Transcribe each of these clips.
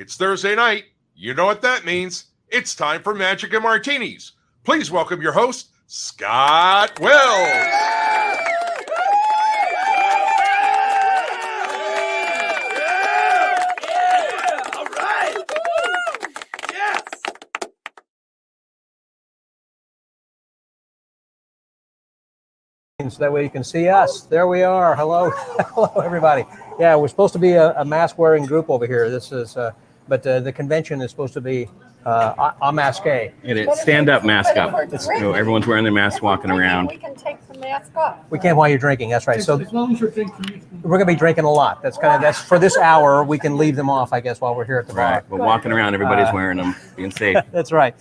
It's Thursday night. You know what that means. It's time for Magic and Martinis. Please welcome your host, Scott Wells. So that way you can see us. There we are. Hello, hello everybody. Yeah, we're supposed to be a mask-wearing group over here. This is, but the convention is supposed to be a masque. It is stand-up, mask up. Everyone's wearing their mask, walking around. We can take the mask off. We can while you're drinking. That's right. So as long as you're drinking, we're gonna be drinking a lot. That's for this hour. We can leave them off, I guess, while we're here at the bar. Right. We're walking around. Everybody's wearing them, being safe. That's right.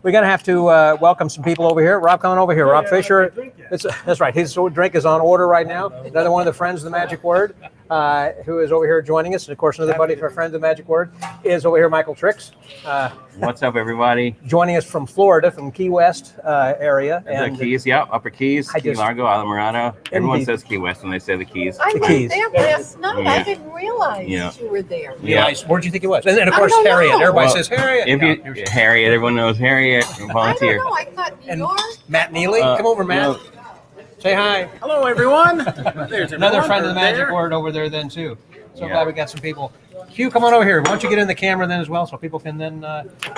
We're going to have to welcome some people over here. Rob, coming over here. Rob Fisher. That's right. His drink is on order right now. Another one of the friends of the Magic Word who is over here joining us. And, of course, another buddy for a friend of the Magic Word is over here, Michael Trix. What's up, everybody? Joining us from Florida, from Key West area. And the Keys, yeah, Upper Keys, Key Largo, Islamorada. Everyone says Key West when they say the Keys. I The went Keys. there last night. Yeah. I didn't realize you were there. Yeah. Where did you think it was? And of I course, don't know. Harriet. Everybody Well, says Harriet. If Harriet, everyone knows Harriet. I don't Volunteer. know. I thought New And York. Matt Neely. Come over, Matt. no. Say hi. hello everyone. There's Another friend of the Magic there. Word over there then, too. So Yeah. glad we got some people. Hugh, come on over here. Why don't you get in the camera then as well so people can then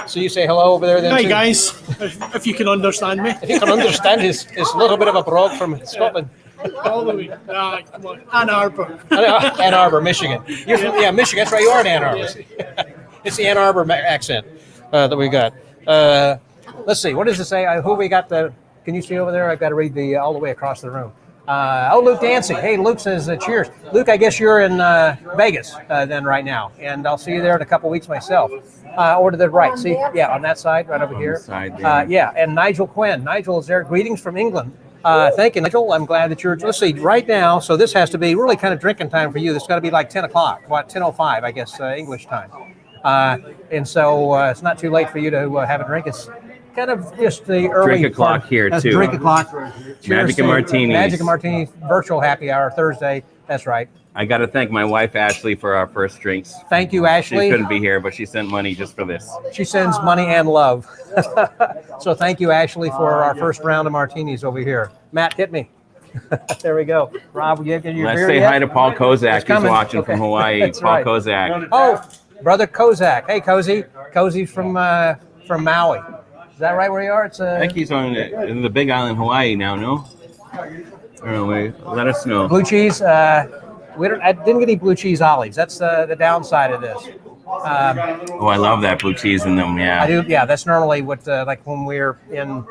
see you say hello over there then, Hi too. guys, if you can understand me. If you can understand his little bit of a brogue from Scotland. All the way. Come on. Ann Arbor. Ann Arbor, Michigan. You're from, Michigan. That's right. You are in Ann Arbor. It's the Ann Arbor accent that we got. Let's see. What does it say? Who we got? Can you see over there? I've got to read all the way across the room. Luke Dancy. Hey, Luke says cheers. Luke, I guess you're in Vegas then right now, and I'll see you there in a couple weeks myself. Or to the right. See, on that side, right over here. Side there. And Nigel Quinn. Nigel is there. Greetings from England. Thank you, Nigel. I'm glad that let's see, right now, so this has to be really kind of drinking time for you. This has got to be like 10 o'clock, 10:05, I guess, English time. And so it's not too late for you to have a drink. It's kind of just the early Drink o'clock here, That's too. Drink o'clock. Cheers Magic and to Martinis. Magic and Martinis virtual happy hour Thursday. That's right. I got to thank my wife, Ashley, for our first drinks. Thank you, She Ashley. couldn't be here, but she sent money just for this. She sends money and love. So thank you, Ashley, for our first round of martinis over here. Matt, hit me. There we go. Rob, you get your Let's beer say yet? hi to Paul Kozak. He's coming. watching Okay. from Hawaii. That's Paul right. Kozak. Oh, brother Kozak. Hey, Cozy. Cozy's from Maui. Is that right where you are? It's I think he's on the Big Island, Hawaii now, no? I don't know. Let us know. blue cheese. I didn't get any blue cheese olives. That's the downside of this. Oh, I love that blue cheese in them, yeah. I do. Yeah, that's normally what like when we're in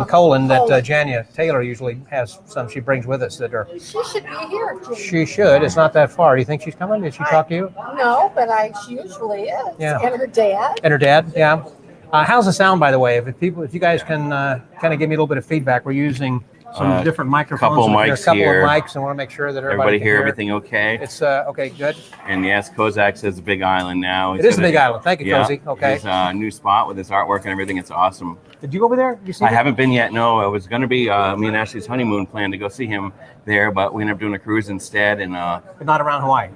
Cohen that Jania Taylor usually has some she brings with us that are. She should be here. Jim. She should. It's not that far. Do you think she's coming? Did she talk to you? No, but she usually is. Yeah. And her dad. And her dad, yeah. How's the sound, by the way? If you guys can kind of give me a little bit of feedback, we're using some different microphones. couple Here, mics a couple here. of mics, and want to make sure that Everybody can hear everything okay? It's okay, good. And yes, Kozak says the Big Island now. It is the Big Island. Thank you, yeah, Cozy. Okay. His new spot with his artwork and everything. It's awesome. Did you go over there? You see I haven't been yet. No, it was going to be me and Ashley's honeymoon plan to go see him there, but we ended up doing a cruise instead. And But not around Hawaii.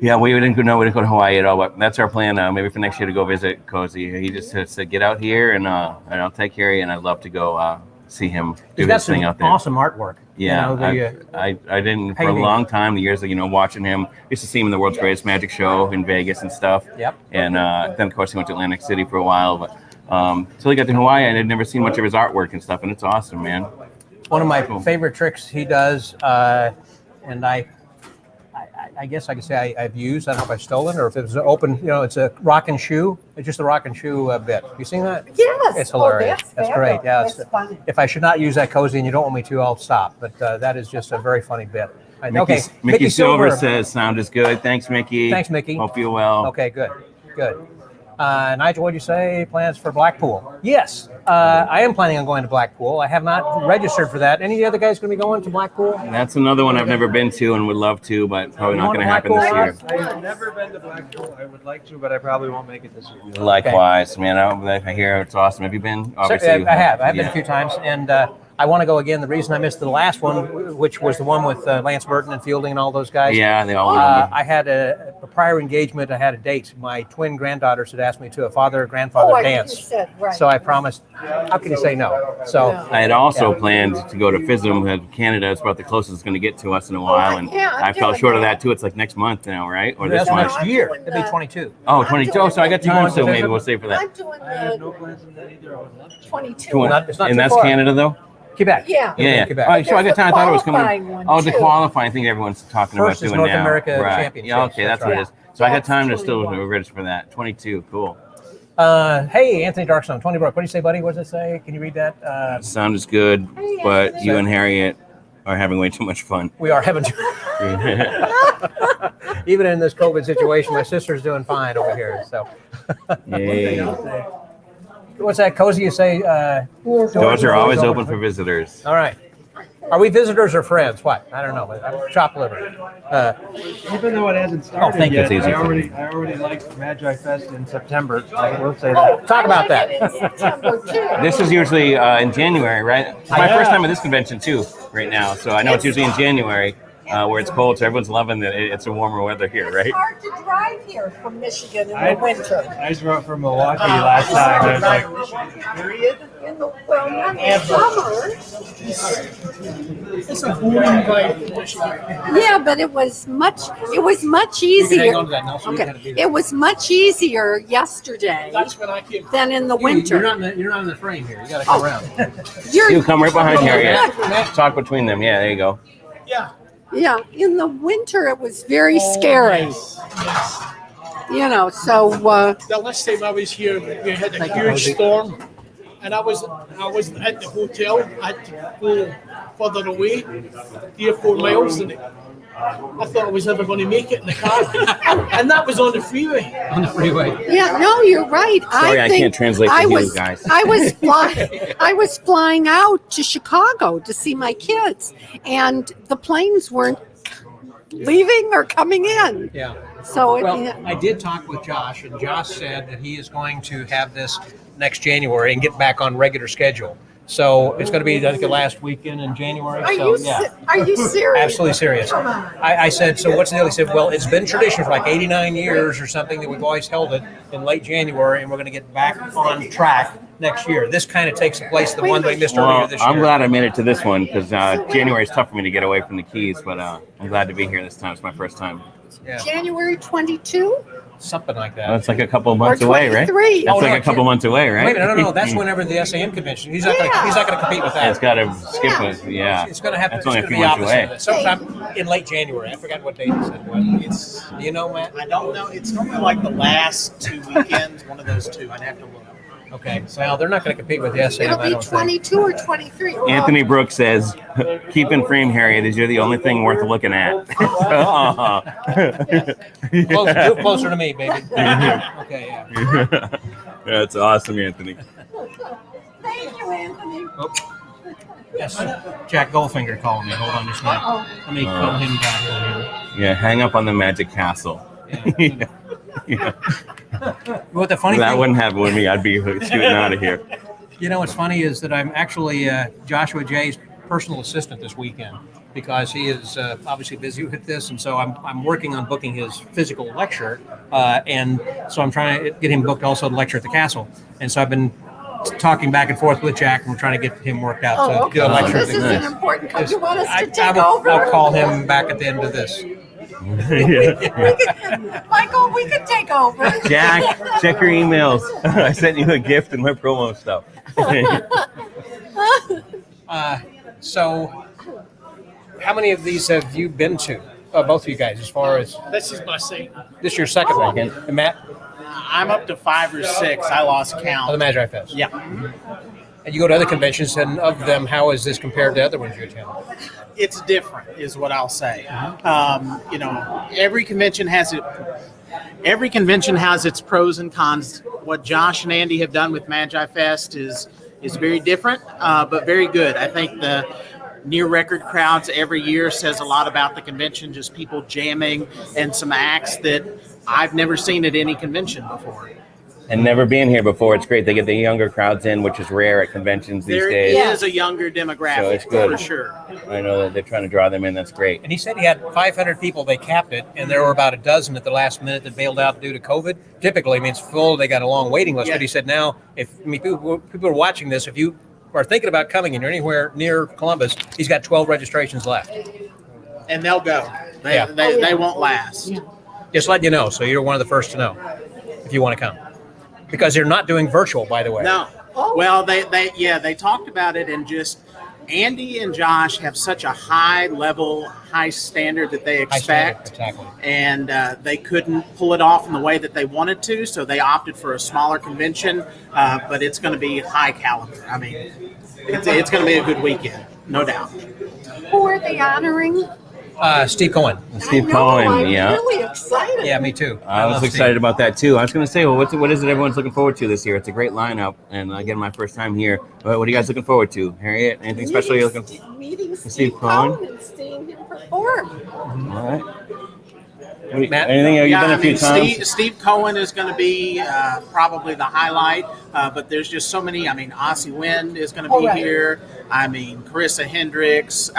yeah, we didn't go to Hawaii at all. But that's our plan. Maybe for next year to go visit Cozy. He just said get out here and I'll take care of you. And I'd love to go see him do He's got his thing some out there. awesome artwork. Yeah, You know, I didn't for a painting. long time. The years that watching him, used to see him in the World's Greatest Magic Show in Vegas and stuff. Yep. And then of course he went to Atlantic City for a while, but till he got to Hawaii, I had never seen much of his artwork and stuff, and it's awesome, man. One of my favorite tricks he does, and I guess I could say I've used. I don't know if I've stolen or if it was open. It's a rock and shoe. It's just a rock and shoe bit. You seen that? Yes. It's hilarious. Oh, that's great. Yeah. That's funny. If I should not use that, Cozy, and you don't want me to, I'll stop. But that is just a very funny bit. Mickey Silver says sound is good. Thanks, Mickey. Thanks, Mickey. Hope you're well. Okay, good. Nigel, what did you say? Plans for Blackpool? Yes, I am planning on going to Blackpool. I have not registered for that. Any of the other guys going to be going to Blackpool? That's another one I've never been to and would love to, but probably not going to happen this year. I've never been to Blackpool. I would like to, but I probably won't make it this year. Likewise, man. I hear it's awesome. Have you been? Obviously, I have. I've been a few times, and I want to go again. The reason I missed the last one, which was the one with Lance Burton and Fielding and all those guys. Yeah, they all. I had a prior engagement. I had a date. My twin granddaughters had asked me to a father-grandfather I think you dance. said, right. So I promised. How can you say no? So I had also planned to go to FISM, Canada. It's about the closest it's going to get to us in a while, and yeah, I'm I fell doing short of that. that too. It's like next month now, right? Or this that's month? next year. doing It'd be the- 22. Oh, 22. Oh, so I got You time, want so to maybe FISM? we'll save for that. I'm doing No the plans on that either. I would love to. 22. It's not And too that's far. Canada, though. Quebec. Yeah. Yeah. Quebec. All right, so I got time. I thought it was Qualifying coming. one, Oh, the too. qualifying thing everyone's talking First about is doing North now. America right. Championships. Yeah, okay, that's what it is. So I got time to That's still 21. register for that. 22, cool. Hey, Anthony Darkstone, Tony Brook. What do you say, buddy? What does it say? Can you read that? Sound is good, Hey, but Anthony. you and Harriet are having way too much fun. We are having. Even in this COVID situation, my sister's doing fine over here. So, Yay. what's that, Cozy? You say Doors are always open for visitors. All right. Are we visitors or friends? What? I don't know. I'm chopped liver. Even though it hasn't started thank you. yet, It's easy. I already liked MagiFest in September. I will say that. Talk about I that. like it in September, too. This is usually in January, right? It's my first time at this convention too, right now. So I know it's usually in January, where it's cold. So everyone's loving that it's a warmer weather here, right? It's hard to drive here from Michigan in I- the winter. I just drove from Milwaukee last time. And I was like, In the, well, not in summer. It's a booming vibe in Michigan. Yeah, but it was much You can hang on easier. to that, Nelson. You gotta Okay, be there. it was much easier yesterday That's when I came. than in the You're winter. not in the frame here. You got to come around. You come right behind Harriet. Talk between them. Yeah, there you go. Yeah. Yeah, in the winter it was very scary. Yes. You know, so The last time I was here, we had a Thank you, huge Rosie. storm, and I was at the hotel. I had to go further away, 3 or 4 miles, and I thought I was never going to make it in the car, and that was on the freeway. On the freeway. yeah, no, you're right. Sorry, I think can't translate for I you was, guys. I was flying out to Chicago to see my kids, and the planes weren't leaving or coming in. Yeah. So it, Well, I did talk with Josh, and Josh said that he is going to have this next January and get back on regular schedule. So it's going to be, I think, the last weekend in January. are So, you yeah. are you serious? Absolutely serious. Come on. I said, so what's the deal? He said, well, it's been tradition for like 89 years or something that we've always held it in late January, and we're going to get back on track next year. This kind of takes the place of the one we missed earlier Well, this year. I'm glad I made it to this one because January is tough for me to get away from the Keys, but I'm glad to be here this time. It's my first time. Yeah, January 22 something like that. Well, it's like a couple of or months away, right? 23? That's Oh, no, like a couple months away, right? Wait a minute, no, that's whenever the SAM convention. He's not going to compete with that. It's got to skip it. Yeah. It's going to happen. That's only a It's few gonna be months opposite away. of that. Sometime in late January. I forgot what date he said. What? It's, Do you know, Matt? I don't know. It's normally like the last 2 weekends, one of those two. I'd have to look. Okay. Well, they're not going to compete with the SAM. It'll I be don't think. 22 or 23. Anthony Brooks says, "Keep in frame, Harriet, as you're the only thing worth looking at." Move closer to me, baby. Okay, yeah. That's awesome, Anthony. Thank you, Anthony. Yes, Jack Goldfinger calling me. Hold on just a minute. Uh-oh. Let me call him back in Yeah, hang up on the Magic Castle. here. Yeah. What the funny That thing, wouldn't happen with me. I'd be scooting out of here. you know, what's funny is that I'm actually Joshua Jay's personal assistant this weekend because he is obviously busy with this, and so I'm working on booking his physical lecture, and so I'm trying to get him booked also to lecture at the castle, and so I've been talking back and forth with Jack, and we're trying to get him worked out Oh, to okay. do a lecture. This is an important. Yes. You want us to take will, over? I'll call him back at the end of this. Michael, we could take over. Jack, check your emails. I sent you a gift and my promo stuff. So, how many of these have you been to? Both of you guys, as far as This is my scene. this is your second one, and Matt, I'm up to 5 or 6. I lost of count. the MagiFest. Yeah. And you go to other conventions, and of them, how is this compared to other ones you attend? It's different, is what I'll say. You know, every convention has its pros and cons. What Josh and Andy have done with MagiFest is very different, but very good. I think the near record crowds every year says a lot about the convention, just people jamming and some acts that I've never seen at any convention before. And never being here before, it's great. They get the younger crowds in, which is rare at conventions these There days. is a younger demographic, So it's good. for sure. I know that they're trying to draw them in. That's great. And he said he had 500 people. They capped it, and there were about a dozen at the last minute that bailed out due to COVID. Typically, I mean, it's full. They got a long waiting list. Yeah. But he said now, people are watching this, if you are thinking about coming and you're anywhere near Columbus, he's got 12 registrations left. And they'll go. Yeah. They won't last. Just letting you know, so you're one of the first to know if you want to come. Because they're not doing virtual, by the way. No. Well, they talked about it, and just Andy and Josh have such a high standard that they High standard, expect, exactly. and they couldn't pull it off in the way that they wanted to, so they opted for a smaller convention. But it's going to be high caliber. I mean, it's going to be a good weekend, no doubt. Who are they honoring? Steve Cohen. Steve I know, Cohen, I'm yeah. really excited. Yeah, me too. I was love excited Steve. about that too. I was going to say, well, what is it everyone's looking forward to this year? It's a great lineup, and again, my first time here. What are you guys looking forward to? Harriet, anything special you're looking? Meeting Steve Steve Cohen? Cohen and seeing him perform. All right. Matt? Anything? Have you been a few times? Steve Cohen is going to be probably the highlight, but there's just so many. I mean, Ossie Wind is going to be here. I mean, Carissa Hendricks.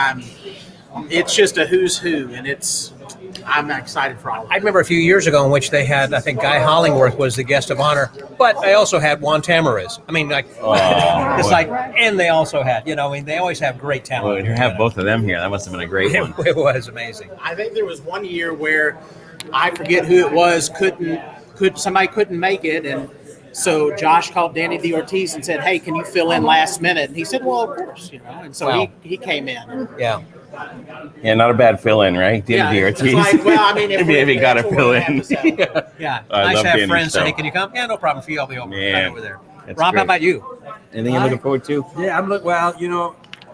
It's just a who's who, and I'm excited for all of it. I remember a few years ago in which they had, I think Guy Hollingworth was the guest of honor, but I also had Juan Tamariz. I mean, and they also had, they always have great talent. Well, you have both of them here. That must have been a great one. It was amazing. I think there was one year where I forget who it was, somebody couldn't make it, and so Josh called Danny D. Ortiz and said, "Hey, can you fill in last minute?" And he said, "Well, of course," and so Wow. he came in. Yeah. Yeah, not a bad fill-in, right? Danny it's Ortiz. like, well, I mean, if you got to fill in. Yeah. I Nice love to have Danny's friends say, show. "Hey, can you come?" Yeah, no problem for you. I'll be over, Yeah, right over there. that's Rob, great. how about you? Anything you're looking forward to? Yeah,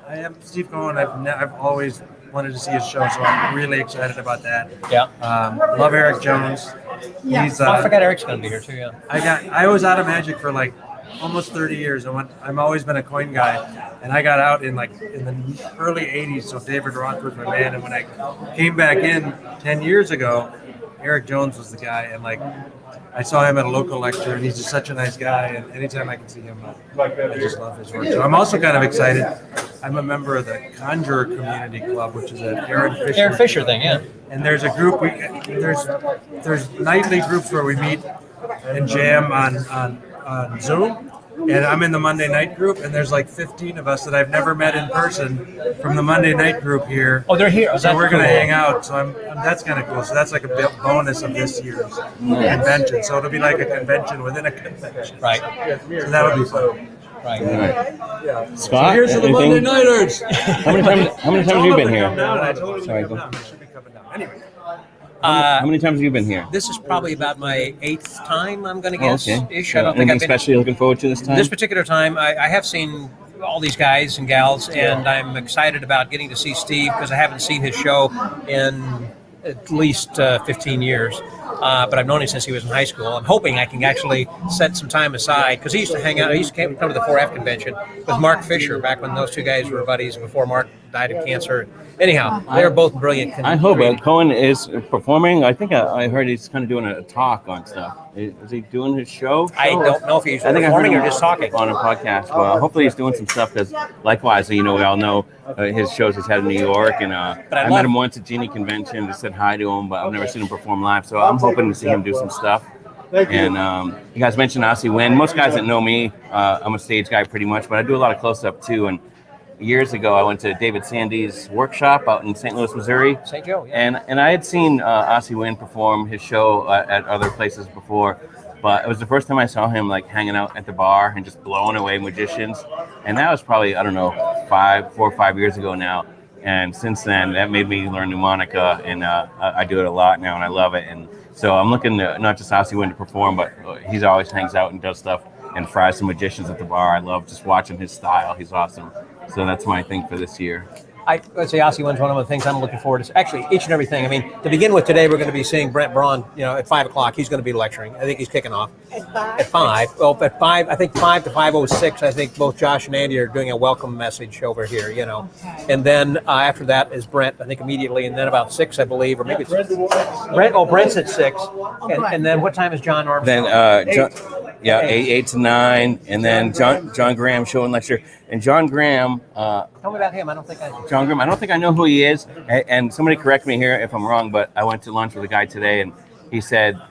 I am Steve Cohen. I've always wanted to see his show, so I'm really excited about that. Yeah. Love Eric Jones. Yeah. He's I forgot Eric's going to be here too. Yeah. I was out of Magic for like almost 30 years. I've always been a coin guy, and I got out in the early 80s. So David Roth was my man, and when I came back in 10 years ago, Eric Jones was the guy, and I saw him at a local lecture, and he's just such a nice guy. And anytime I can see him, I just love his work. So I'm also kind of excited. I'm a member of the Conjurer Community Club, which is an Aaron Fisher thing, yeah. and there's a group. There's nightly groups where we meet and jam on Zoom, and I'm in the Monday night group, and there's like 15 of us that I've never met in person from the Monday night group here. Oh, they're here. So we're gonna hang out. So that's kind of cool. So that's like a bonus of this year's convention. So it'll be like a convention within a convention. Right. So that'll be fun. Right. Yeah. Scott, Here's to the anything? Monday Nighters. How many times have you been here? I told him Sorry, to go. come down. They should be coming down. Anyway. How many times have you been here? This is probably about my 8th time, I'm going to guess. Okay. Ish. I don't think Anything I've been. special you're looking forward to this time? This particular time, I have seen all these guys and gals, and I'm excited about getting to see Steve because I haven't seen his show in at least 15 years. But I've known him since he was in high school. I'm hoping I can actually set some time aside because he used to hang out. He used to come to the 4F convention with Mark Fisher back when those two guys were buddies before Mark died of cancer. Anyhow, they're both brilliant. I hope Cohen is performing. I think I heard he's kind of doing a talk on stuff. Is he doing his show? I don't know if he's I think I heard performing him or just talking. on a podcast. Well, hopefully he's doing some stuff because, likewise, we all know his shows he's had in New York, and I met him once at Genie Convention. Just said hi to him, but I've never seen him perform live. So I'm hoping to see him do some stuff. And you guys mentioned Ossie Wind. Most guys that know me, I'm a stage guy pretty much, but I do a lot of close-up too. And years ago, I went to David Sandy's workshop out in St. Louis, Missouri. St. Joe, yeah. And I had seen Ossie Wind perform his show at other places before, but it was the first time I saw him hanging out at the bar and just blowing away magicians. And that was probably, I don't know, 4 or 5 years ago now. And since then, that made me learn mnemonica, and I do it a lot now, and I love it. And so I'm looking to not just Ossie Wind to perform, but he's always hangs out and does stuff and fries some magicians at the bar. I love just watching his style. He's awesome. So that's my thing for this year. I'd say Ossie Wind's one of the things I'm looking forward to. Actually, each and everything. I mean, to begin with, today we're going to be seeing Brent Braun. At 5 o'clock, he's going to be lecturing. I think he's kicking off at 5. Well, at 5, I think 5 to 5:06. I think both Josh and Andy are doing a welcome message over here. And then after that is Brent. I think immediately, and then about 6, I believe, or maybe it's Brent. Oh, Brent's at 6. And then what time is John Armstrong? Then Yeah, 8 to 9, and then John Graham show and lecture. And John Graham, Tell me about him. I don't think I. John Graham, I don't think I know who he is. And somebody correct me here if I'm wrong, but I went to lunch with a guy today, and he said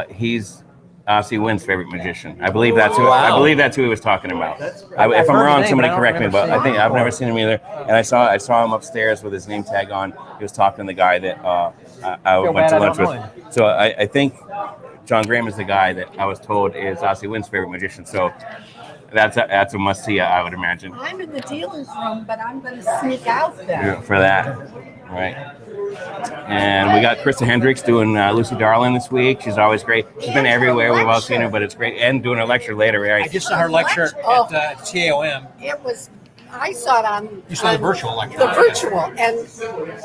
he's Ossie Wynn's favorite magician. I believe that's who. I believe that's who he was talking about. If I'm wrong, somebody correct me. But I think I've never seen him either. And I saw him upstairs with his name tag on. He was talking to the guy that I went to lunch with. So I think John Graham is the guy that I was told is Ossie Wynn's favorite magician. So that's a must see, I would imagine. I'm in the dealer's room, but I'm going to sneak out there. For that, right. And we got Krista Hendricks doing Lucy Darling this week. She's always great. She's been everywhere. We've all seen her, but it's great. And doing her lecture later, right? I just saw her lecture at TAOM. It was. I saw it on. You saw the virtual lecture. The virtual, and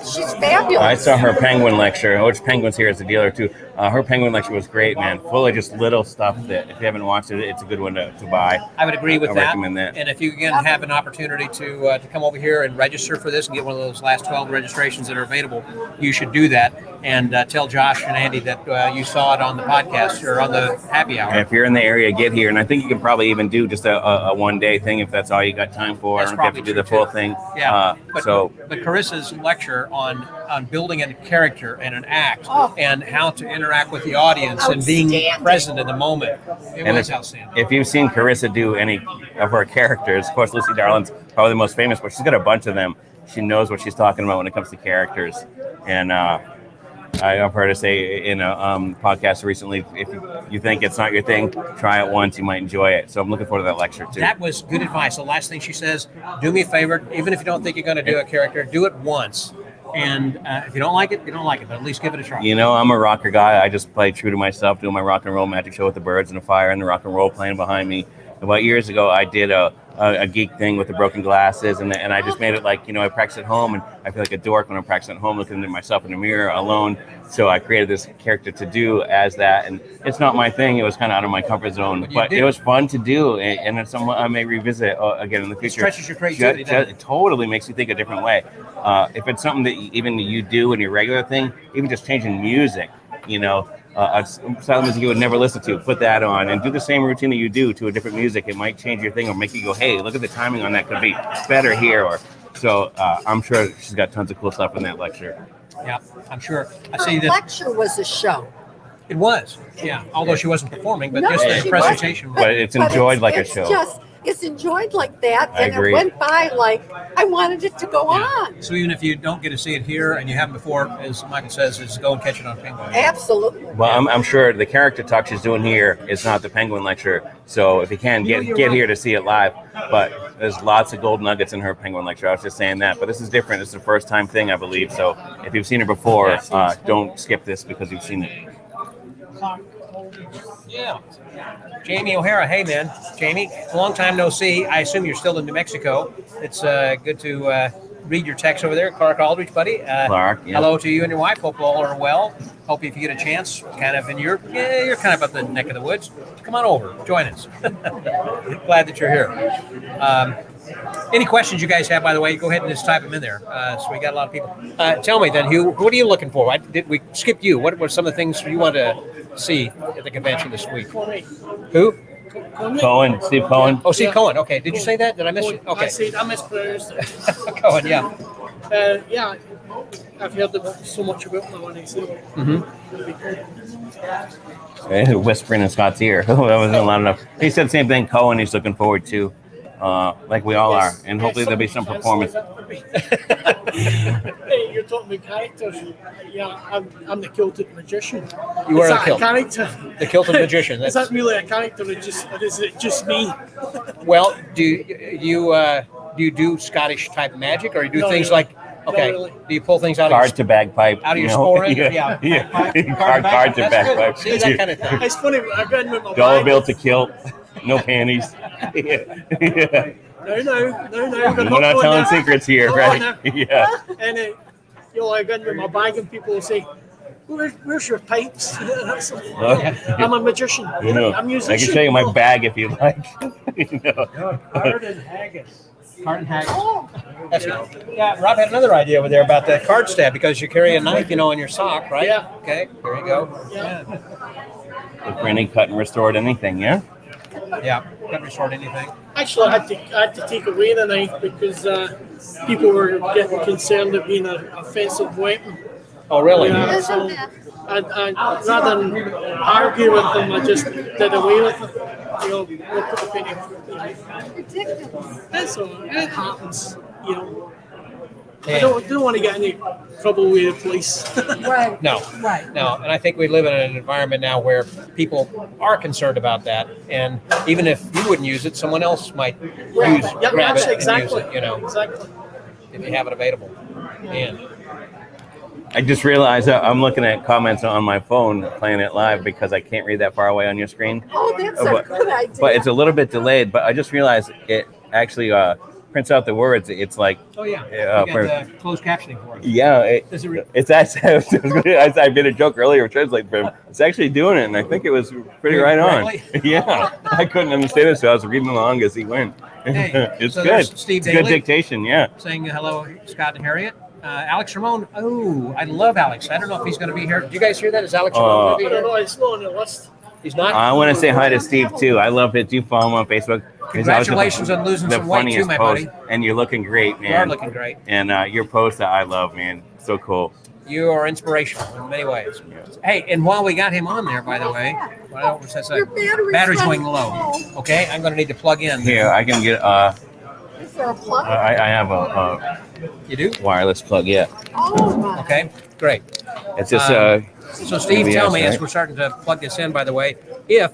she's fabulous. I saw her penguin lecture, which Penguin's here as a dealer too. Her penguin lecture was great, man. Full of just little stuff that if you haven't watched it, it's a good one to buy. I would agree with I that. recommend that. And if you again have an opportunity to come over here and register for this and get one of those last 12 registrations that are available, you should do that and tell Josh and Andy that you saw it on the podcast or on the happy hour. And if you're in the area, get here. And I think you can probably even do just a one-day thing if that's all you got time for. That's I don't have to do the full thing. Yeah. But But Carissa's lecture on building a character and an act and how to interact with the audience and being present in the moment. It was outstanding. If you've seen Carissa do any of her characters, of course, Lucy Darling's probably the most famous, but she's got a bunch of them. She knows what she's talking about when it comes to characters. And I've heard her say in a podcast recently, if you think it's not your thing, try it once. You might enjoy it. So I'm looking forward to that lecture, too. That was good advice. The last thing she says, do me a favor, even if you don't think you're going to do a character, do it once. And if you don't like it, you don't like it, but at least give it a try. You know, I'm a rocker guy. I just play true to myself, doing my rock and roll magic show with the birds and the fire and the rock and roll playing behind me. About years ago, I did a geek thing with the broken glasses, and I just made it like, I practice at home, and I feel like a dork when I'm practicing at home, looking at myself in the mirror alone. So I created this character to do as that, and it's not my thing. It was kind of out of my comfort zone, but it was fun to do, and it's something I may revisit again in the future. It stretches your creativity. It totally makes you think a different way. If it's something that even you do in your regular thing, even just changing music, a style of music you would never listen to, put that on and do the same routine that you do to a different music. It might change your thing or make you go, hey, look at the timing on that, could be better here. So I'm sure she's got tons of cool stuff in that lecture. Yeah, I'm sure. I Her see that. lecture was a show. It was, yeah. Although she wasn't performing, but No, just the she presentation. But it's enjoyed like a it's show. It's enjoyed like that, I and agree. it went by like I wanted it to go on. So even if you don't get to see it here and you haven't before, as Michael says, is go and catch it on Penguin. Absolutely. Well, I'm sure the character talk she's doing here is not the Penguin lecture. So if you can, get here to see it live. But there's lots of gold nuggets in her Penguin lecture. I was just saying that. But this is different. This is a first-time thing, I believe. So if you've seen her before, don't skip this because you've seen it. Yeah. Jamie O'Hara. Hey, man. Jamie, long time no see. I assume you're still in New Mexico. It's good to read your text over there. Clark Aldrich, buddy. Clark, yeah. Hello to you and your wife. Hope all are well. Hope if you get a chance, kind of you're kind of up the neck of the woods. Come on over. Join us. Glad that you're here. Any questions you guys have, by the way, go ahead and just type them in there. So we got a lot of people. Tell me then, Hugh, what are you looking for? We skipped you. What were some of the things you want to see at the convention this week? Who? Cohen, Steve Cohen. Oh, Steve Cohen. Okay. Did you say that? Did I miss it? Okay. I mispronounced it. Cohen, yeah. Yeah, I've heard so much about him. I want to see it. Whispering in Scott's ear. That wasn't loud enough. He said the same thing. Cohen, he's looking forward to, like we all are, and hopefully there'll be some performance. Hey, you're talking about characters. Yeah, I'm the kilted magician. You were Is a that kilt. character? The kilted magician. Is that really a character, or is it just me? Well, do you do Scottish type magic, or you do No, things really. like? Okay. really. Do you pull things out Card of to bagpipe. out of your you know? score? Yeah. Card to That's good. bagpipe. See, that kind of thing. It's funny. I got in with my Dollar bag. bill to kilt. No panties. Yeah. No. We're not telling secrets here, No, right? no. Yeah. And I go in with my bag, and people will say, "Where's your pipes?" I'm a magician. You know, I'm a I musician. can show you my bag if you like. Card and haggis. Card and haggis. That's good. Yeah, Rob had another idea over there about the card stab because you carry a knife, in your sock, right? Yeah. Okay, there you go. Yeah. For any cut and restored anything, yeah? Yeah. Couldn't resort anything. Actually, I had to take away the knife because people were getting concerned of being an offensive weapon. Oh, really? Yeah, so I rather than argue with them, I just did away with it. We'll put a penny. Ridiculous. That's all. It happens. I Yeah. don't want to get any trouble with the police. Right. No. Right. No, and I think we live in an environment now where people are concerned about that, and even if you wouldn't use it, someone else might Yep, grab it exactly. and use it. Exactly. If you have it available. Man. I just realized I'm looking at comments on my phone playing it live because I can't read that far away on your screen. Oh, that's a good idea. But it's a little bit delayed. But I just realized it actually prints out the words. It's like Oh yeah. You for, got the closed captioning for it. yeah, it's actually. I made a joke earlier, translate for him. It's actually doing it, and I think it was pretty right on. Really? Yeah, I couldn't understand it, so I was reading along as he went. Hey, It's so good. there's Steve It's good Daly. dictation. Yeah. Saying hello, Scott and Harriet. Alex Ramon. Oh, I love Alex. I don't know if he's going to be here. Did you guys hear that? Is Alex Ramon going to I be don't know. here? It's not on the list. He's not. I want to say hi to Steve too. I love it. Do you follow him on Facebook? He's always Congratulations on losing the some weight too, funniest my post. buddy. And you're looking great, man. You are looking great. And your post I love, man. So cool. You are inspirational in many ways. Hey, and while we got him on there, by the way, Your battery's going low. Okay, I'm going to need to plug in. Here, I can get. Is there a plug? I have a You do? wireless plug. Yeah. Oh, my. Okay, great. It's just. So, Steve, PBS, tell me, as right? we're starting to plug this in, by the way, if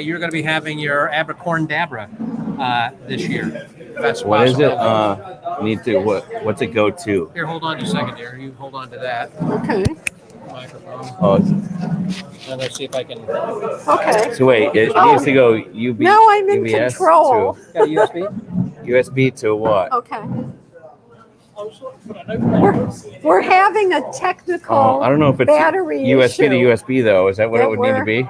you're going to be having your Abercorn-Dabra this year. That's What is it? possible. Need to what's it go to? Here, hold on just a second, dear. You hold on to that Okay. microphone. Oh, And let's see if I can. Okay. so wait, it needs to go UB. Now I'm in UBS control. Got a USB? To USB to what? Okay. We're having a technical I don't know if it's battery USB to issue. USB though. Is that what That it would need to we're- be?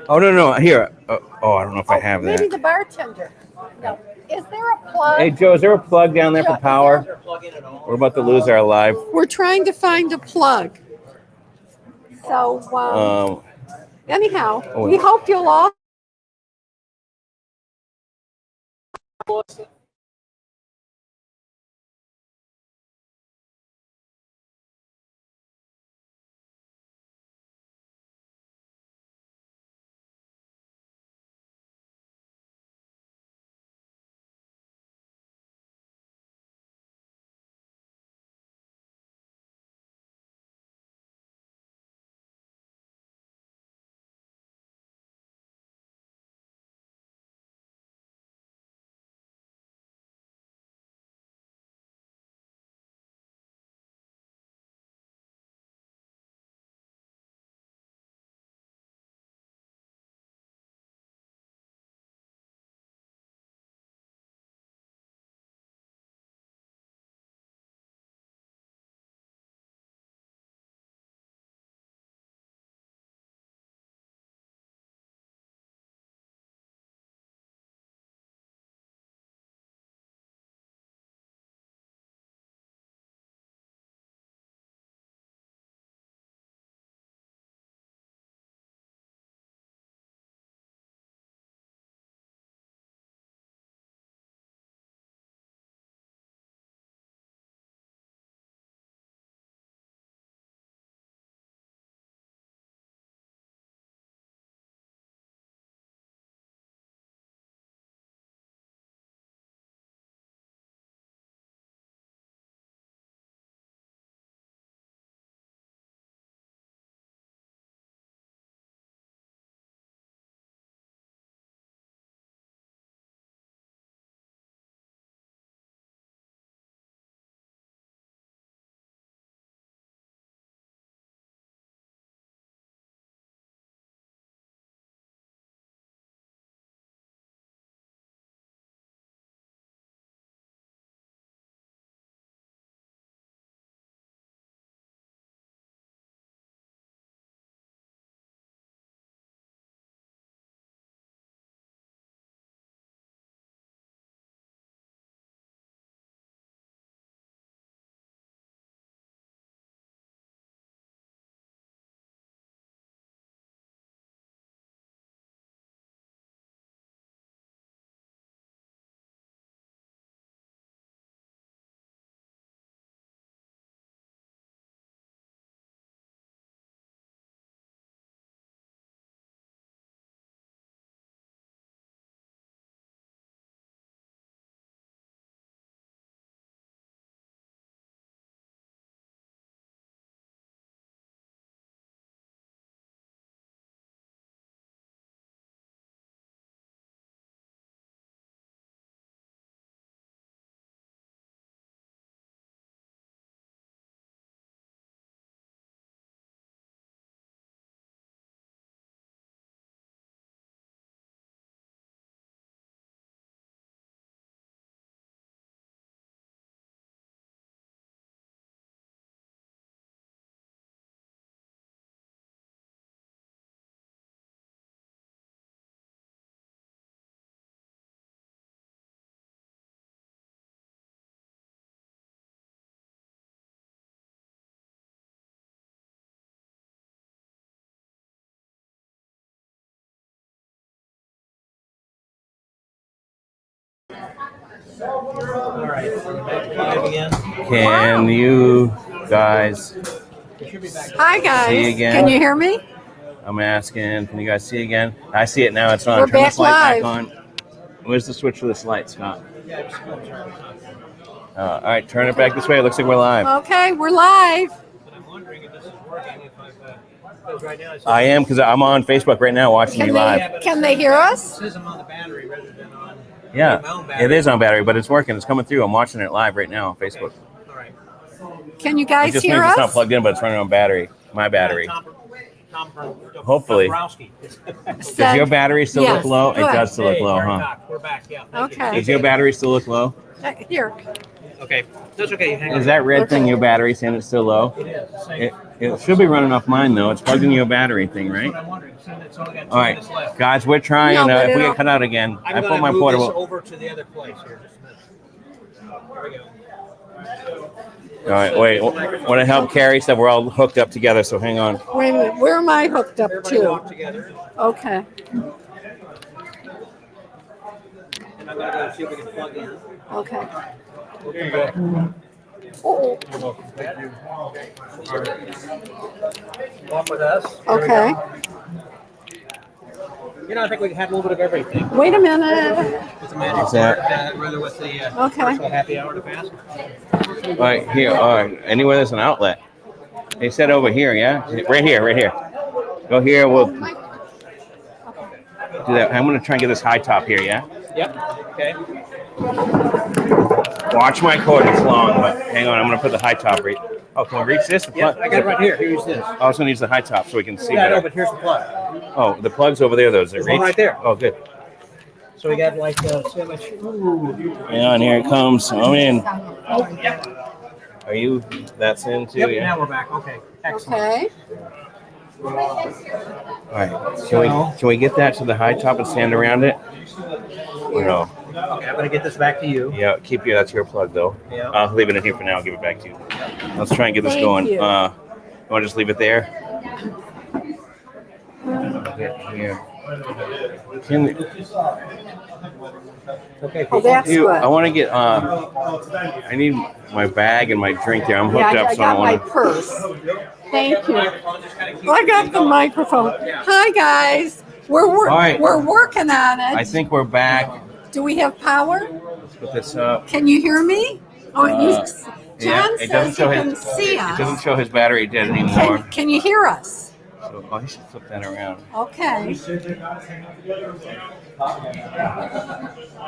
Oh no, here. I don't know if I have Maybe that. the bartender. No. Is there a plug? Hey Joe, is there a plug down there Yeah, for is power? We're about to lose our live. We're trying to find a plug. So, anyhow, oh, we hope you'll all All right. Live again. Can you guys Hi, guys. see again? Can you hear me? I'm asking, can you guys see again? I see it now. It's on. We're Turn this light back back on. Where's the switch for this light, Scott? All right, turn it back this way. It looks like we're live. Okay, we're live. I'm wondering if this is working. Because right now I am because I'm on Facebook right now watching you live. Can they hear us? It says I'm on the battery rather than on. Yeah, it is on battery, but it's working. It's coming through. I'm watching it live right now on Facebook. All right. Can you It guys just hear means it's not us? plugged in, but it's running on battery. My battery. Hopefully. Does your battery still Yes, look low? good. It does still look low, huh? We're back. Yeah. Okay. Does your battery still look low? Here. Okay. That's okay. Hang Is that red thing your battery saying it's still low? It is. It should be running off mine though. It's plugged into your battery thing, right? I'm wondering. It's only got 2 All right, minutes left. guys, we're trying. No, but If we it'll- get cut out again, I I'm put going my to move portable. this over to the other place here. Just a minute. There we go. All right, wait. Want to help Carrie? So we're all hooked up together. So hang on. Wait a minute. Where am I hooked up Everybody to? walk together. Okay. And I'm going to go see if we can plug in. Okay. Here you go. Oh, Walk with us. okay. You know, I think we had a little bit of everything. Wait a minute. With the magic What's that? card, whether with the Okay. virtual happy hour to pass. All right, here. All right, anywhere there's an outlet. They said over here, yeah, right here, right here. Go here. We'll do that. I'm gonna try and get this high top here, yeah. Yep. Okay. Watch my cord. It's long, but hang on. I'm gonna put the high top right. Oh, can we reach this? The Yeah, plug- I got it right here. Here's this. I also need the high top so we can see Yeah, I know, better. but here's the plug. Oh, the plug's over there. Those are There's one right there. Oh, good. So we got like so much. Ooh. Hang on, here it comes. I'm in. Oh, yep. Are you? That's in too. Yep. Yeah. Now we're back. Okay. Excellent. Okay. All right. Can we get that to the high top and stand around it? Or no? Okay, I'm gonna get this back to you. Yeah. Keep you. That's your plug though. Yeah. I'll leave it in here for now. I'll give it back to you. Let's try and get this Thank going. you. You want to just leave it there? Here. Okay. Oh, that's I good. want to get. I need my bag and my drink there. I'm hooked Yeah, up, I so I got don't my want to. purse. Thank you. I got the microphone. Hi, guys. We're right. we're working on it. I think we're back. Do we have power? Let's put this up. Can you hear me? Oh, Yeah, John it says doesn't he show can his. see It doesn't us. show his battery dead anymore. Can you hear us? So, oh, he should flip that around. Okay.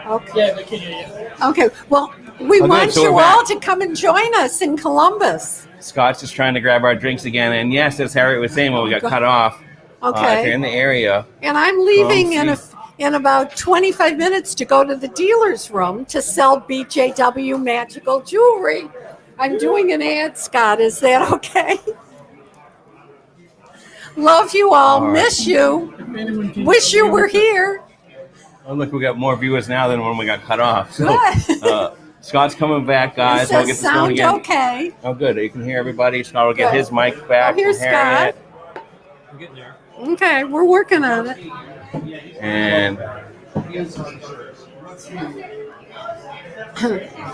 Okay. Yeah, they can hear you. Okay. Well, we Okay, want so you we're back. all to come and join us in Columbus. Scott's just trying to grab our drinks again, and yes, as Harriet was saying when we got cut off. If Okay. you're in the area, And I'm leaving Come in about 25 minutes to go to the dealer's room to sell BJW magical jewelry. I'm doing an ad, Scott. Is that okay? Love you all. All right. Miss you. Wish you were here. oh look, we got more viewers now than when we got cut off. So, Good. Scott's coming back, guys. It We'll says get this going sound again. okay. Oh, good. You can hear everybody. Scott will get Good. his mic back. Oh, here's from Harriet. I'm getting there. Okay, we're working on it. And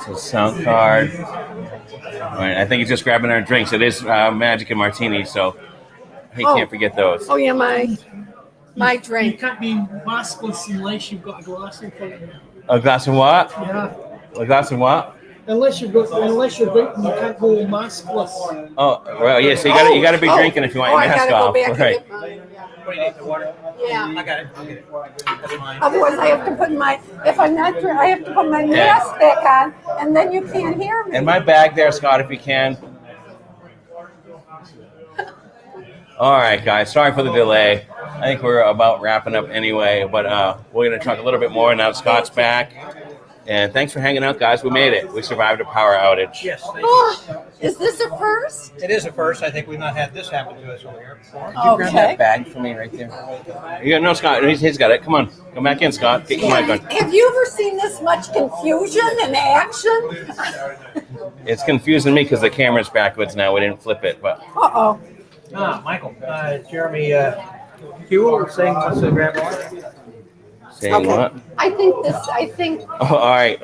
so sound card. All right, I think he's just grabbing our drinks. It is Magic and Martini, so he Oh. can't forget those. Oh yeah, my You drink. can't be maskless unless you've got a glass in front of you. A glass of what? Yeah. A glass of what? Unless you're drinking, you can't go maskless. Oh, well, yeah. So you got to be drinking if you want your I mask gotta off, go back and right? get mine. What do you need? The water? Yeah. I got it. I'll get it. That's fine. Otherwise, I have to put if I'm not I have to put my mask back on, and then you can't hear me. And my bag there, Scott, if you can. All right, guys. Sorry for the delay. I think we're about wrapping up anyway, but we're going to talk a little bit more now that Scott's back. And thanks for hanging out, guys. We made it. We survived a power outage. Yes. Thank you. Oh, is this a first? It is a first. I think we've not had this happen to us over here before. Could you grab Okay. that bag for me right there? You got no, Scott. He's got it. Come on. Come back in, Scott. Get your mic on. Have you ever seen this much confusion and action? It's confusing me because the camera's backwards now. We didn't flip it, but Uh-oh. Michael. Jeremy Hewell saying wants to grab water. Saying what? I think. Oh, all right.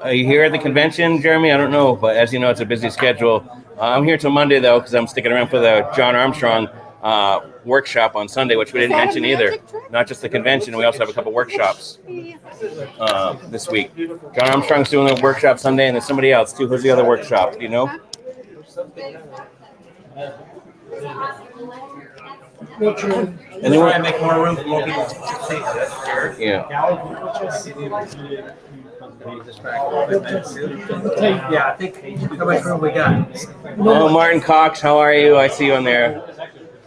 Are you here at the convention, Jeremy? I don't know, but as you know, it's a busy schedule. I'm here till Monday, though, because I'm sticking around for the John Armstrong workshop on Sunday, which we didn't mention either. Not just the convention, we also have a couple workshops this week. John Armstrong's doing a workshop Sunday, and there's somebody else, too. Who's the other workshop? Do you know? And they want to make more room for more people to take that. Yeah. Yeah, I think how much room we got? Oh, Martin Cox, how are you? I see you on there.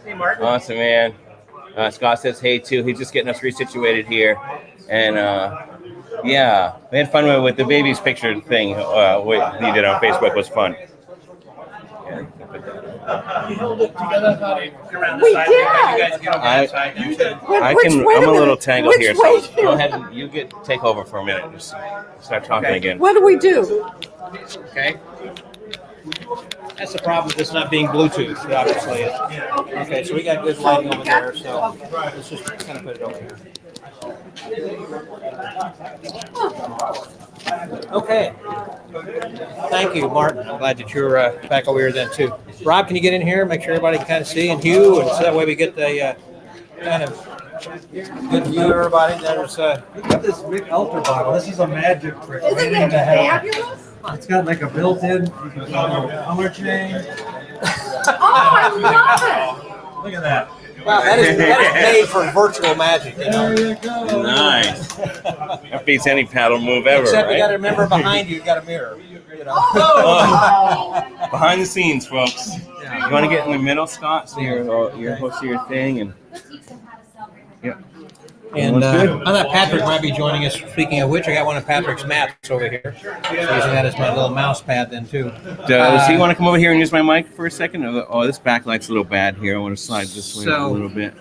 Hey, Martin. Awesome, man. Scott says hey, too. He's just getting us resituated here. And, yeah, we had fun with the baby's picture thing. What he did on Facebook was fun. We did. I'm a little tangled here, so way? go ahead and you take over for a minute. Just start talking again. What do we do? Okay. That's the problem with this not being Bluetooth, obviously. Okay, so we got good lighting over there, so let's just kind of put it over here. Okay. Thank you, Martin. I'm glad that you're back over here then, too. Rob, can you get in here? Make sure everybody can kind of see, and Hugh, and so that way we get the kind of good view of everybody. There's Look at this big Ultra bottle. This is a magic trick. Isn't Waiting it to happen. fabulous? It's got like a built-in color change. Oh, I love Look at that. wow, that is made for virtual magic. You know? There you go. Nice. That beats any paddle move ever, Except you got to right? remember behind you got a mirror. You know? Behind the scenes, folks. You want to get in the middle, Scott, so you're host of your thing, and yeah. And I thought Patrick might be joining us. Speaking of which, I got one of Patrick's mats over here. So using that as my little mouse pad then too. Does he want to come over here and use my mic for a second? Oh, this backlight's a little bad here. I want to slide this way a little bit.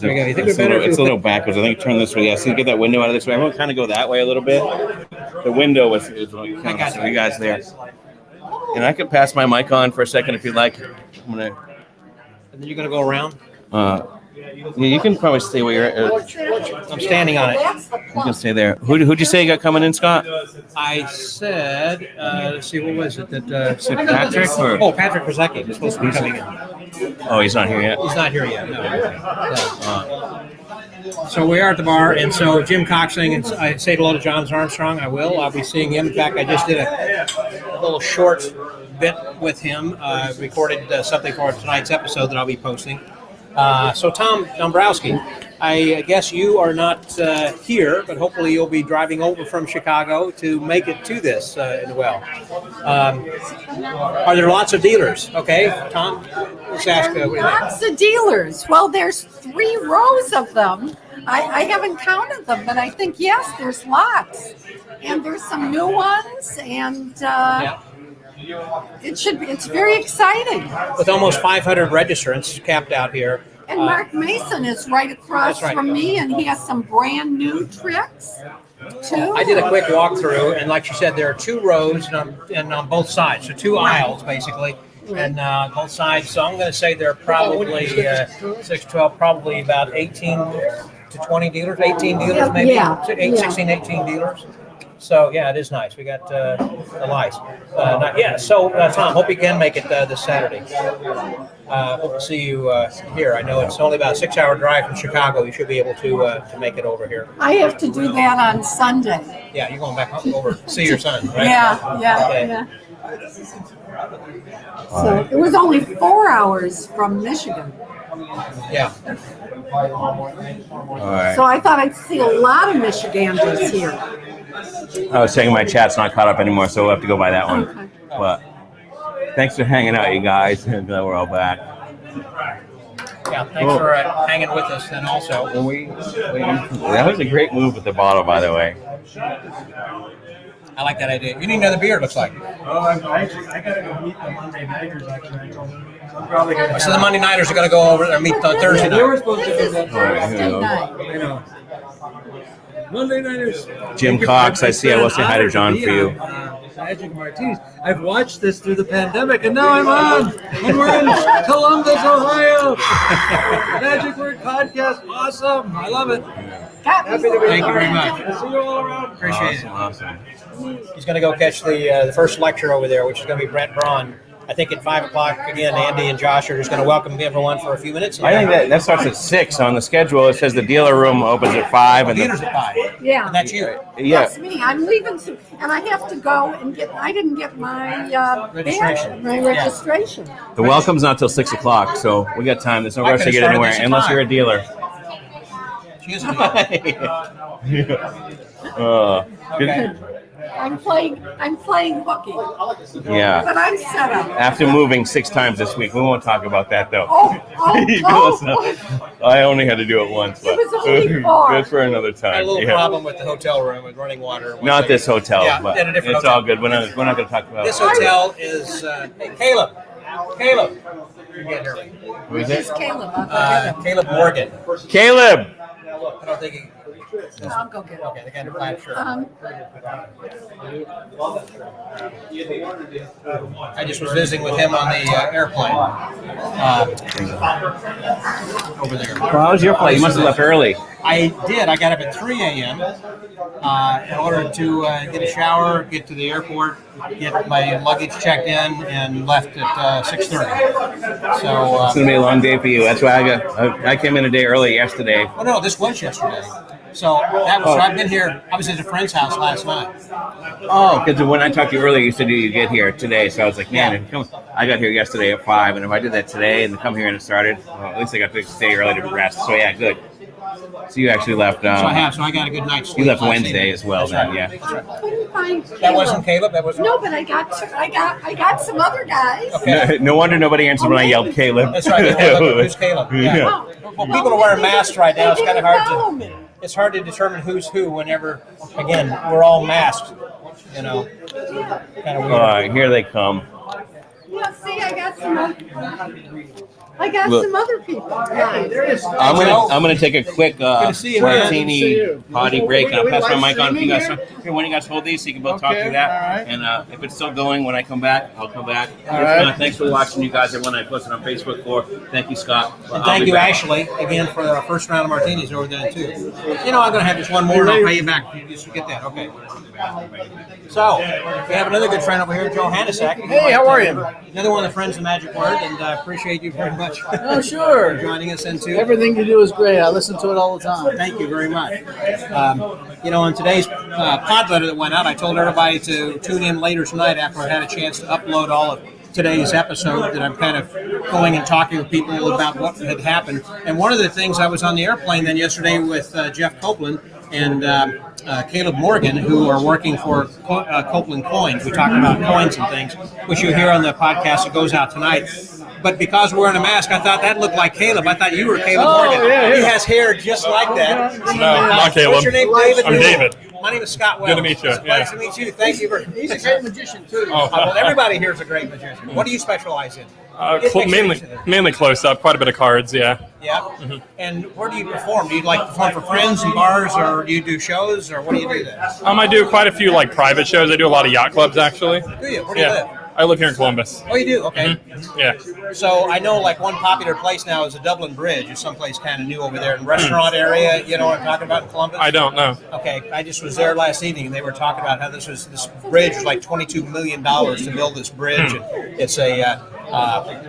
There you go. You think we're better if It's we a little backwards. I think turn this way. Yeah, so you get that window out of this way. I'm going to kind of go that way a little bit. The window is kind of you guys there. And I can pass my mic on for a second if you'd like. And then you're going to go around? Yeah, you can probably stay where you're at. I'm standing on it. You can stay there. Who'd you say you got coming in, Scott? I said, let's see, what was it? That Is it Patrick or? Oh, Patrick Brzezicki is supposed to be coming in. Oh, he's not here yet. He's not here yet, no. So we are at the bar, and so Jim Coxing, and I say hello to John Armstrong. I will. I'll be seeing him. In fact, I just did a little short bit with him, recorded something for tonight's episode that I'll be posting. So Tom Dombrowski, I guess you are not here, but hopefully you'll be driving over from Chicago to make it to this as well. Are there lots of dealers? Okay, Tom, let's ask. What do you think? Lots of dealers. Well, there's 3 rows of them. I haven't counted them, but I think, yes, there's lots. And there's some new ones, and it's very exciting. With almost 500 registrants capped out here. And Mark Mason is right across from me, and he has some brand new tricks, too. I did a quick walkthrough, and like you said, there are 2 rows and on both sides, so 2 aisles, basically. And both sides, so I'm going to say there are probably 6, 12, probably about 18 to 20 dealers, 18 dealers maybe, 16, 18 dealers. So, yeah, it is nice. We got the lights. So, Tom, hope you can make it this Saturday. Hope to see you here. I know it's only about a 6-hour drive from Chicago. You should be able to make it over here. I have to do that on Sunday. Yeah, you're going back over to see your son, right? Yeah. So it was only 4 hours from Michigan. Yeah. All right. So I thought I'd see a lot of Michiganders here. I was saying my chat's not caught up anymore, so we'll have to go by that one. Okay. But thanks for hanging out, you guys. I'm glad we're all back. Yeah, thanks for hanging with us then also. That was a great move with the bottle, by the way. I like that idea. You need another beer, it looks like. Oh, I got to go meet the Monday Nighters, actually. I'm probably going to. So the Monday Nighters are going to go over there and meet on Thursday They were night. supposed to do that. Thursday night. I know. Monday Nighters. Jim Cox, I see. I will say hi to John for you. Magic Martinis. I've watched this through the pandemic, and now I'm on. And we're in Columbus, Ohio. Magic Word Podcast. Awesome. I love it. Happy to be Thank you very much. See you all around. Appreciate it. Awesome. He's going to go catch the first lecture over there, which is going to be Brent Braun. I think at 5 o'clock, again, Andy and Josh are just going to welcome everyone for a few minutes. I think that starts at 6 on the schedule. It says the dealer room opens at 5. The theater's at 5. Yeah. And that's you. Yeah. That's me. I'm leaving soon, and I have to go and get. I didn't get my Registration. My registration. The welcome's not till 6 o'clock, so we got time. There's no I rush to could've get started anywhere this at unless 5. you're a dealer. She is a dealer. Good. I'm playing hooky, Yeah. but I'm set up. After moving 6 times this week, we won't talk about that though. Oh. I only had to do it once, but It was only 4. good for another I had time. a little Yeah. problem with the hotel room with running water. Not this hotel, Yeah, but in a different it's hotel. all good. We're not going to talk about This it. hotel is hey, Caleb. You get here. Who is it? Caleb, I'll go get him. Caleb Morgan. Caleb! I don't think he. I'll go get him. Okay, the guy in the plaid shirt. I just was visiting with him on the airplane over there. Well, how was your flight? You must have left early. I did. I got up at 3 a.m. In order to get a shower, get to the airport, get my luggage checked in, and left at 6:30. So. It's going to be a long day for you. That's why I came in a day early yesterday. Oh no, this was yesterday. So that was. So I've been here. I was at a friend's house last night. Oh, because when I talked to you earlier, you said you get here today. So I was like, man, if you come, I got here yesterday at 5, and if I did that today and come here and it started, well, at least I got to stay early to rest. So yeah, good. So you actually left. So I have. So I got a good night's sleep. You left last Wednesday evening. as well, That's then, right. yeah. That's right. I couldn't find Caleb. That wasn't Caleb. That was. No, but I got some other guys. Okay. No wonder nobody answered when I yelled Caleb. That's right. Yeah, look, who's Caleb? Yeah. Yeah. Well, people are wearing masks right now. It's They kind of didn't hard follow to. me. It's hard to determine who's who whenever, again, we're all masked. You know, kind of weird. All right, here they come. Yeah, see, I got some Look. other people. Guys. I'm gonna take a quick to see you, man. martini potty break, and I'll pass my mic on. If you guys, here, when you guys hold these, so you can both talk through that. all right. And if it's still going when I come back, I'll come back. right. Thanks for watching, you guys. Everyone I posted on Facebook for. Thank you, Scott. And thank you, Ashley, again for our first round of martinis over there too. You know, I'm going to have just one more, and I'll pay you back. You just get that, okay? So we have another good friend over here, Joe Hanasak. Hey, how are you? Another one of the friends of Magic Word, and I appreciate you very much. Oh, sure. Joining us into Everything you do is great. I listen to it all the time. Thank you very much. You know, in today's pod letter that went out, I told everybody to tune in later tonight after I had a chance to upload all of today's episode, that I'm kind of going and talking with people about what had happened. And one of the things, I was on the airplane then yesterday with Jeff Copeland and Caleb Morgan, who are working for Copeland Coins. We talk about coins and things, which you'll hear on the podcast that goes out tonight. But because we're wearing a mask, I thought that looked like Caleb. I thought you were Caleb Morgan. yeah. He has hair just like that. No, not Caleb. What's your name, David? I'm David. My name is Scott Wells. Good to meet you, It's a pleasure to meet you. Thank you for. He's a great magician, too. Well, everybody here is a great magician. What do you specialize in? Get pictures of it. Mainly close up, quite a bit of cards, yeah. Yeah. And where do you perform? Do you like perform for friends in bars, or do you do shows, or what do you do there? I do quite a few like private shows. I do a lot of yacht clubs actually. Do you? Where do you live? I live here in Columbus. Oh, you do? Okay. Yeah. So I know like one popular place now is the Dublin Bridge, or someplace kind of new over there in the restaurant area. You know what I'm talking about in Columbus? I don't know. Okay, I just was there last evening, and they were talking about how this bridge was like $22 million to build this bridge. And it's a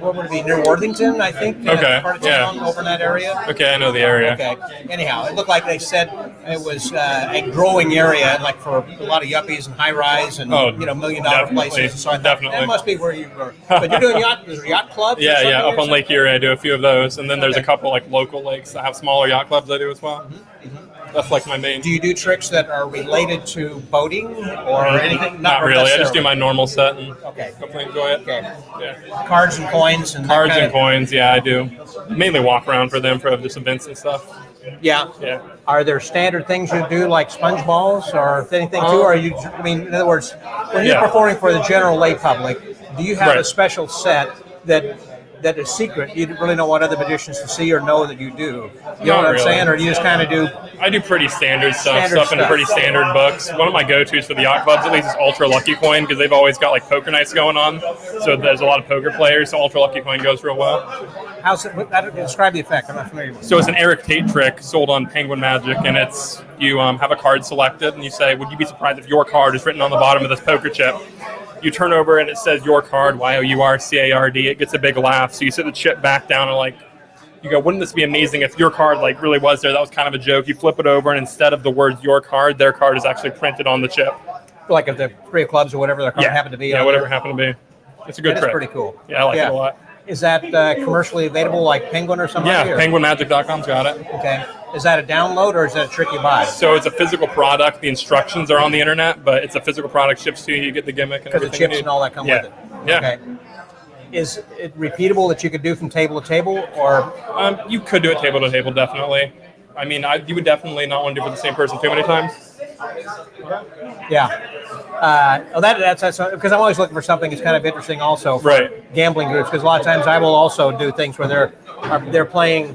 what would it be, near Worthington, I think? Okay, Part of town, over in that area. Okay, I know the area. Okay. Anyhow, it looked like they said it was a growing area, like for a lot of yuppies and high rise and $1 million definitely, places. So I thought definitely. that must be where you were. But you're doing there's a yacht club. Yeah, up on Lake Erie, I do a few of those, and then there's a couple like local lakes that have smaller yacht clubs I do as well. That's like my main. Do you do tricks that are related to boating or anything? Not really. I just do my necessarily. normal set and Okay. hopefully enjoy it. Okay. Yeah. Cards and coins and that Cards kind and coins, yeah, I do. Mainly walk around for them for just events and stuff. Yeah. Yeah. Are there standard things you do like sponge balls or anything too? Or are you? I mean, in other words, when you're Yeah. performing for the general lay public, do you have Right. a special set that that is secret. You really don't want other magicians to see or know that you do. You know Not what I'm really. saying? Or do you just kind of do? I do pretty standard stuff Standard in stuff. pretty standard books. One of my go-tos for the yacht clubs, at least, is Ultra Lucky Coin because they've always got like poker nights going on. So there's a lot of poker players. So Ultra Lucky Coin goes real well. How's it? Describe the effect. I'm not familiar with it. So it's an Eric Tate trick sold on Penguin Magic, and it's you have a card selected, and you say, "Would you be surprised if your card is written on the bottom of this poker chip?" You turn over and it says your card, YOURCARD. It gets a big laugh. So you sit the chip back down and like, you go, wouldn't this be amazing if your card like really was there? That was kind of a joke. You flip it over and instead of the words your card, their card is actually printed on the chip. Like if the 3 of clubs or whatever their card happened to be. Yeah, whatever happened to be. It's a good That trick. is pretty cool. Yeah, I like it a lot. Is that commercially available like Penguin or something? Yeah, penguinmagic.com's got it. Okay. Is that a download or is that a trick you buy? So it's a physical product. The instructions are on the internet, but it's a physical product, ships to you. You get the gimmick and Because the everything. chips and all that come with it. Yeah. Okay. Is it repeatable that you could do from table to table, or You could do it table to table, definitely. I mean, you would definitely not want to do it for the same person too many times. yeah? That's because I'm always looking for something that's kind of interesting, also for Right. gambling groups. Because a lot of times I will also do things where they're playing,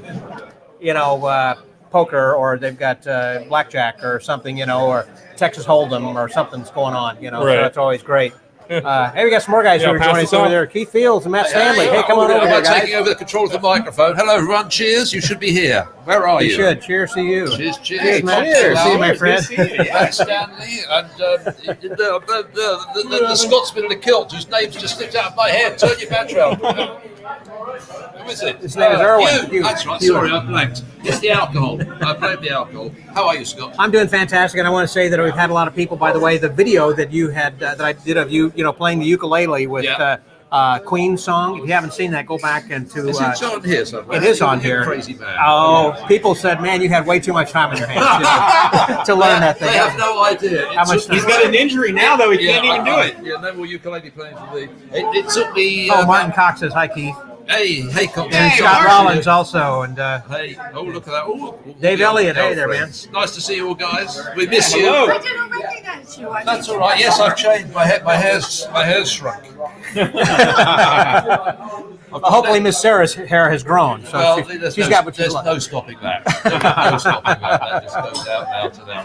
poker, or they've got blackjack or something, or Texas Hold'em or something's going on, So Right. that's always great. Hey, we got some more guys Yeah, who are pass joining this us over off. there. Keith Fields and Matt Stanley. Hey, come on over here, I'm guys. taking over the control of the microphone. Hello, everyone. Cheers. You should be here. Where are you? You should. Cheers to you. Cheers, cheers. Cheers, Matt. Cheers. See you, my friend. Hi, Stanley, and the Scotsman in the kilt whose name's just slipped out of my head. Turn your back round. Who is it? His name is Erwin. You. That's right. Sorry, I blanked. It's the alcohol. I blame the alcohol. How are you, Scott? I'm doing fantastic, and I want to say that we've had a lot of people. By the way, the video that you had that I did of you, playing the ukulele with Queen song. If you haven't seen that, go back and to. Is it on here somewhere? It is on You're here. a crazy man. Oh, people said, "Man, you had way too much time on your hands to learn that thing." They have no idea. How much time? He's got an injury now, though. He can't even do it. Yeah, no more ukulele playing for me. It took me. Oh, Martin Cox says hi, Keith, Hey, Cox. and Scott Rollins also, and Hey, oh, look at that. Oh, Dave Elliott. Hey there, man. Nice to see you all, guys. We miss you. I didn't recognize you. That's all right. Yes, I've changed. My hair's shrunk. Hopefully, Miss Sarah's hair has grown, so Well, she's got what she's there's like. no stopping that. No stopping that. That just goes out now to now.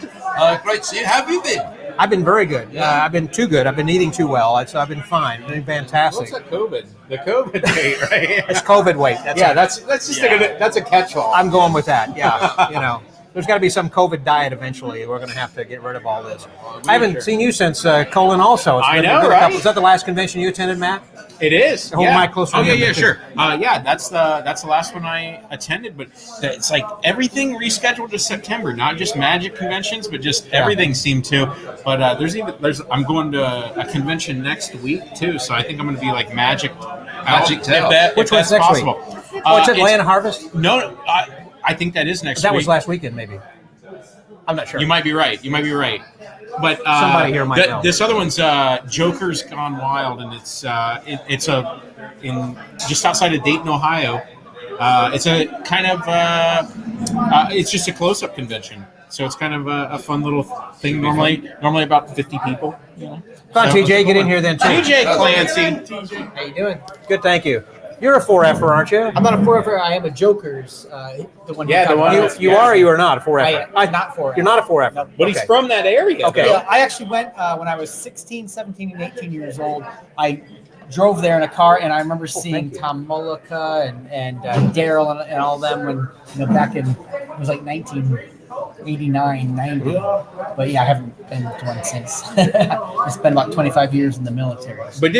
Great to see you. How have you been? I've been very good. I've been too good. I've been eating too well. So I've been fine. I've been fantastic. What's that COVID? The COVID weight, right? It's COVID weight. That's just that's a catch-all. I'm going with that. Yeah, there's got to be some COVID diet eventually. We're going to have to get rid of all this. I haven't seen you since Cohen. Also, I been know, a good right? couple. Is that the last convention you attended, Matt? It is. Hold the mic closer Oh to yeah, him. sure. That's the last one I attended. But it's like everything rescheduled to September. Not just Magic conventions, but just everything seemed to. But I'm going to a convention next week too. So I think I'm going to be like Magic Tale. Which one's next week? Oh, it's Atlanta Harvest. No, I think that is next That week. was last weekend, maybe. I'm not sure. You might be right. But Somebody here might know. This other one's Joker's Gone Wild, and it's in just outside of Dayton, Ohio. It's a kind of it's just a close-up convention, so it's kind of a fun little thing. Normally about 50 people. Come on, TJ, get in here then. Too. TJ Clancy. How you doing? Good, thank you. You're a 4F-er, aren't you? I'm not a 4F. I am a Joker's. The one. Yeah, the one. You are or you are not a 4F-er? I'm not 4F. You're not a 4F-er. But he's from that area. Okay. Yeah, I actually went when I was 16, 17, and 18 years old. I drove there in a car, and I remember seeing Tom Mullica and Daryl and all them when back in it was like 1989, 90. But yeah, I haven't been to one since. I spent about 25 years in the military. But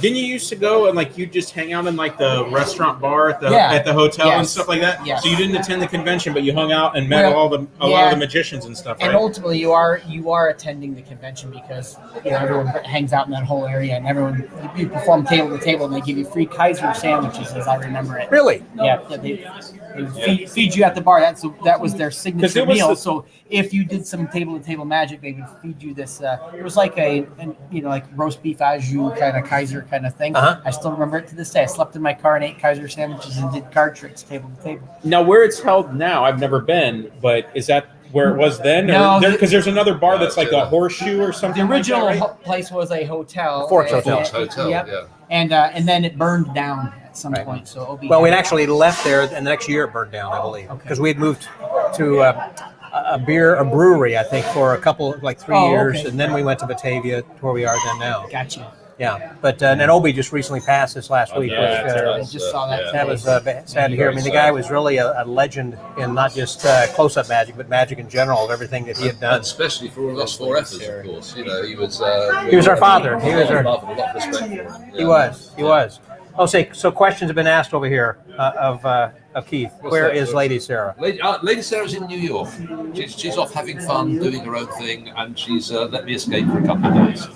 didn't you used to go and like you just hang out in like the restaurant bar at the hotel and stuff like that? Yes. So you didn't attend the convention, but you hung out and met a lot of the magicians and stuff, right? And ultimately, you are attending the convention because everyone hangs out in that whole area, and everyone you perform table to table, and they give you free Kaiser sandwiches, as I remember it. Really? Yeah, they would feed you at the bar. That was their signature meal. So if you did some table to table magic, they would feed you this. It was like like roast beef au jus kind of Kaiser kind of thing. Uh-huh. I still remember it to this day. I slept in my car and ate Kaiser sandwiches and did card tricks table to table. Now, where it's held now, I've never been, but is that where it was then? No, because there's another bar that's like a horseshoe or something. The original like that, right? place was a hotel. Forks Hotel. Fox Hotel, Yep. yeah. and then it burned down at some point. So Obi. Well, we'd actually left there, and the next year it burned down, I believe, because we had moved to a brewery, I think, for a couple, like 3 years, and then we went to Batavia, to where we are then now. Gotcha. Yeah, but and Obi just recently passed this last week. I just saw that. That was sad to hear. I mean, the guy was really a legend in not just close-up magic, but magic in general, of everything that he had done. And especially for all us 4Fers, of course. You know, he was our father. He was our. A lot of respect for him. He was. Oh, so questions have been asked over here of Keith. Where is Lady Sarah? Lady Sarah's in New York. She's off having fun, doing her own thing, and she's let me escape for a couple of days.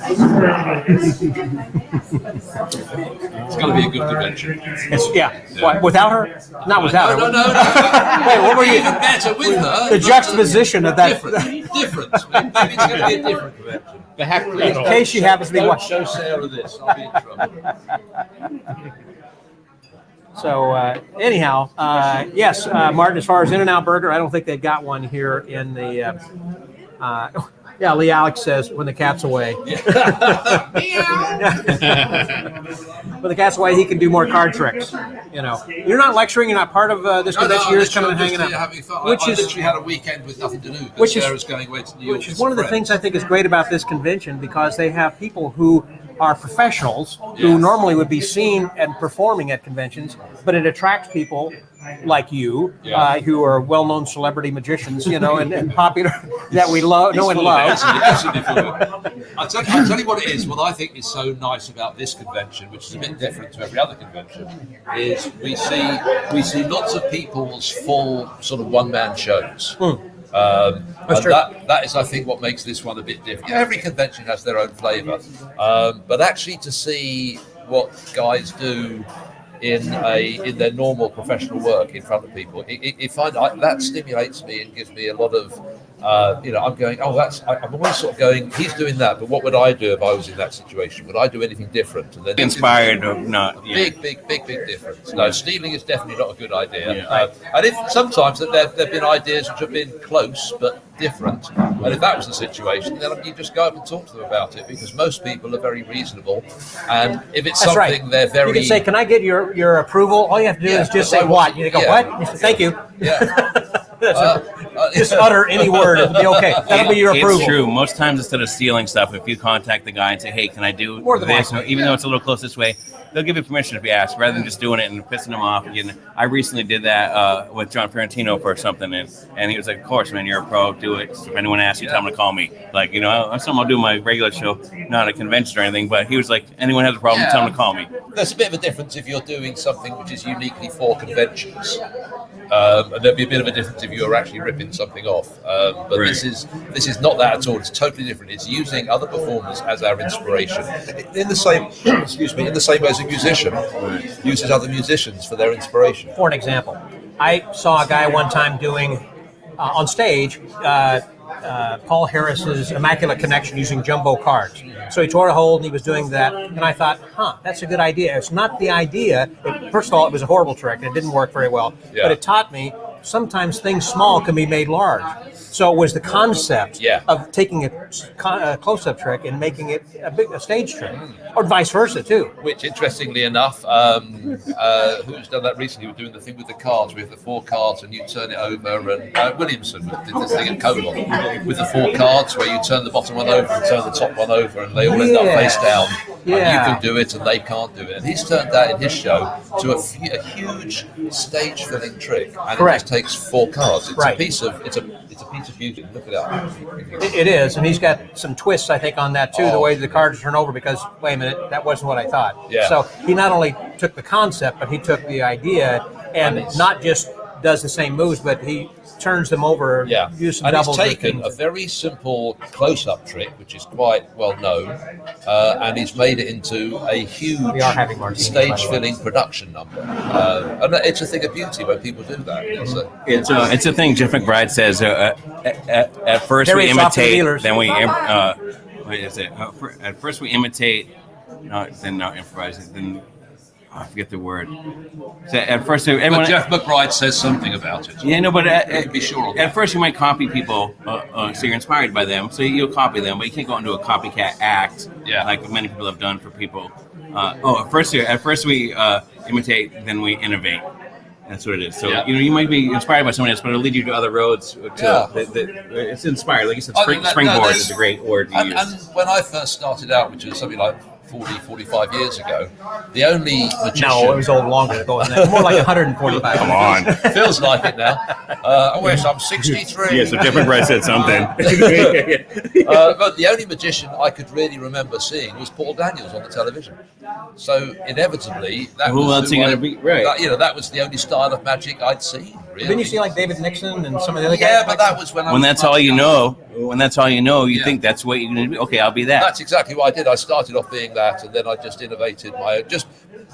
It's going to be a good convention. Yeah. What, without her? Not without her. No. Wait, what were you? Even better with her. The juxtaposition of that. Different. Maybe it's going to be a different convention. In case she happens to be Don't watching. show Sarah this. I'll be in trouble. So anyhow, yes, Martin. As far as In-N-Out Burger, I don't think they've got one here in the. Yeah, Lee Alex says when the cat's away. When the cat's away, he can do more card tricks. You know, you're not lecturing. You're not part of this convention. You're just coming and hanging out. Which I literally had a weekend with nothing to do because Sarah's going away to New York. Which is one of the things I think is great about this convention, because they have people who are professionals who normally would be seen and performing at conventions, but it attracts people like you, who are well-known celebrity magicians, you know, and popular that we love, know and love. I'll tell you what it is. What I think is so nice about this convention, which is a bit different to every other convention, is we see lots of people's full sort of one-man shows. That is, I think, what makes this one a bit different. Every convention has their own flavour, but actually to see what guys do in their normal professional work in front of people, that stimulates me and gives me a lot of. I'm going. I'm always sort of going. He's doing that, but what would I do if I was in that situation? Would I do anything different? And then Inspired or not? Yeah. Big difference. No, stealing is definitely not a good idea. And if sometimes there've been ideas which have been close but different, and if that was the situation, then you just go up and talk to them about it, because most people are very reasonable, and if it's That's something right. they're very. You can say, "Can I get your approval?" All you have to do is just say what. You go, "What?" You say, "Thank you." Just utter any word. It'll be okay. That'll be your approval. It's true. Most times, instead of stealing stuff, if you contact the guy and say, "Hey, can I do this?" Even though it's a little close this way, they'll give you permission if you ask, rather than just doing it and pissing them off. I recently did that with John Ferrantino for something, and he was like, "Of course, man, you're a pro. Do it. If anyone asks you, tell them to call me." Like, that's something I'll do my regular show, not a convention or anything. But he was like, "Anyone has a problem, tell them to call me." There's a bit of a difference if you're doing something which is uniquely for conventions. And there'd be a bit of a difference if you were actually ripping something off. But Right. this is not that at all. It's totally different. It's using other performers as our inspiration. In the same way as a musician uses other musicians for their inspiration. For an example, I saw a guy one time doing on stage Paul Harris's Immaculate Connection using jumbo cards. So he tore a hold and he was doing that, and I thought, that's a good idea. It's not the idea. First of all, it was a horrible trick and it didn't work very well. Yeah. But it taught me sometimes things small can be made large. So it was the concept of taking a close-up trick and making it a stage trick, or vice versa too. Which, interestingly enough, who's done that recently? We're doing the thing with the cards. We have the 4 cards, and you turn it over. And Williamson did this thing at Cohen with the 4 cards, where you turn the bottom one over and turn the top one over, and they all end up face down. And you can do it, and they can't do it. And he's turned that in his show to a huge stage-filling trick, and it just takes 4 cards. It's a piece of beauty. Look it up. It is, and he's got some twists, I think, on that too. The way the cards turn over, because wait a minute, that wasn't what I thought. Yeah. So he not only took the concept, but he took the idea and not just does the same moves, but he turns them over. Yeah, use some and doubles. he's taken a very simple close-up trick, which is quite well known, and he's made it into a huge stage-filling production number. And it's a thing of beauty when people do that. It's a thing Jeff McBride says. At first we imitate, then we at first we imitate, then not improvise. Then I forget the word. So at first, everyone, But Jeff McBride says something about it. yeah, no, but Be sure on at that. first you might copy people, so you're inspired by them, so you'll copy them, but you can't go into a copycat act like many people have done for people. At first we imitate, then we innovate. That's what it is. So you might be inspired by someone else, but it'll lead you to other roads. It's inspired. Like you said, springboard is a great word to use. And when I first started out, which was something like 45 years ago, the only magician... No, it was old longer ago than that. More like 145. Come on. Feels like it now. I wish I'm 63. Yeah, so Jeff McBride said something. But the only magician I could really remember seeing was Paul Daniels on the television. So inevitably, that Who was else are you gonna be? Right. that was the only style of magic I'd seen. Really. Didn't you see like David Nixon and some of the other guys? Yeah, but that was when That's all you know. When that's all you know, you think that's what you're going to be. Okay, I'll be that. That's exactly what I did. I started off being that, and then I just innovated just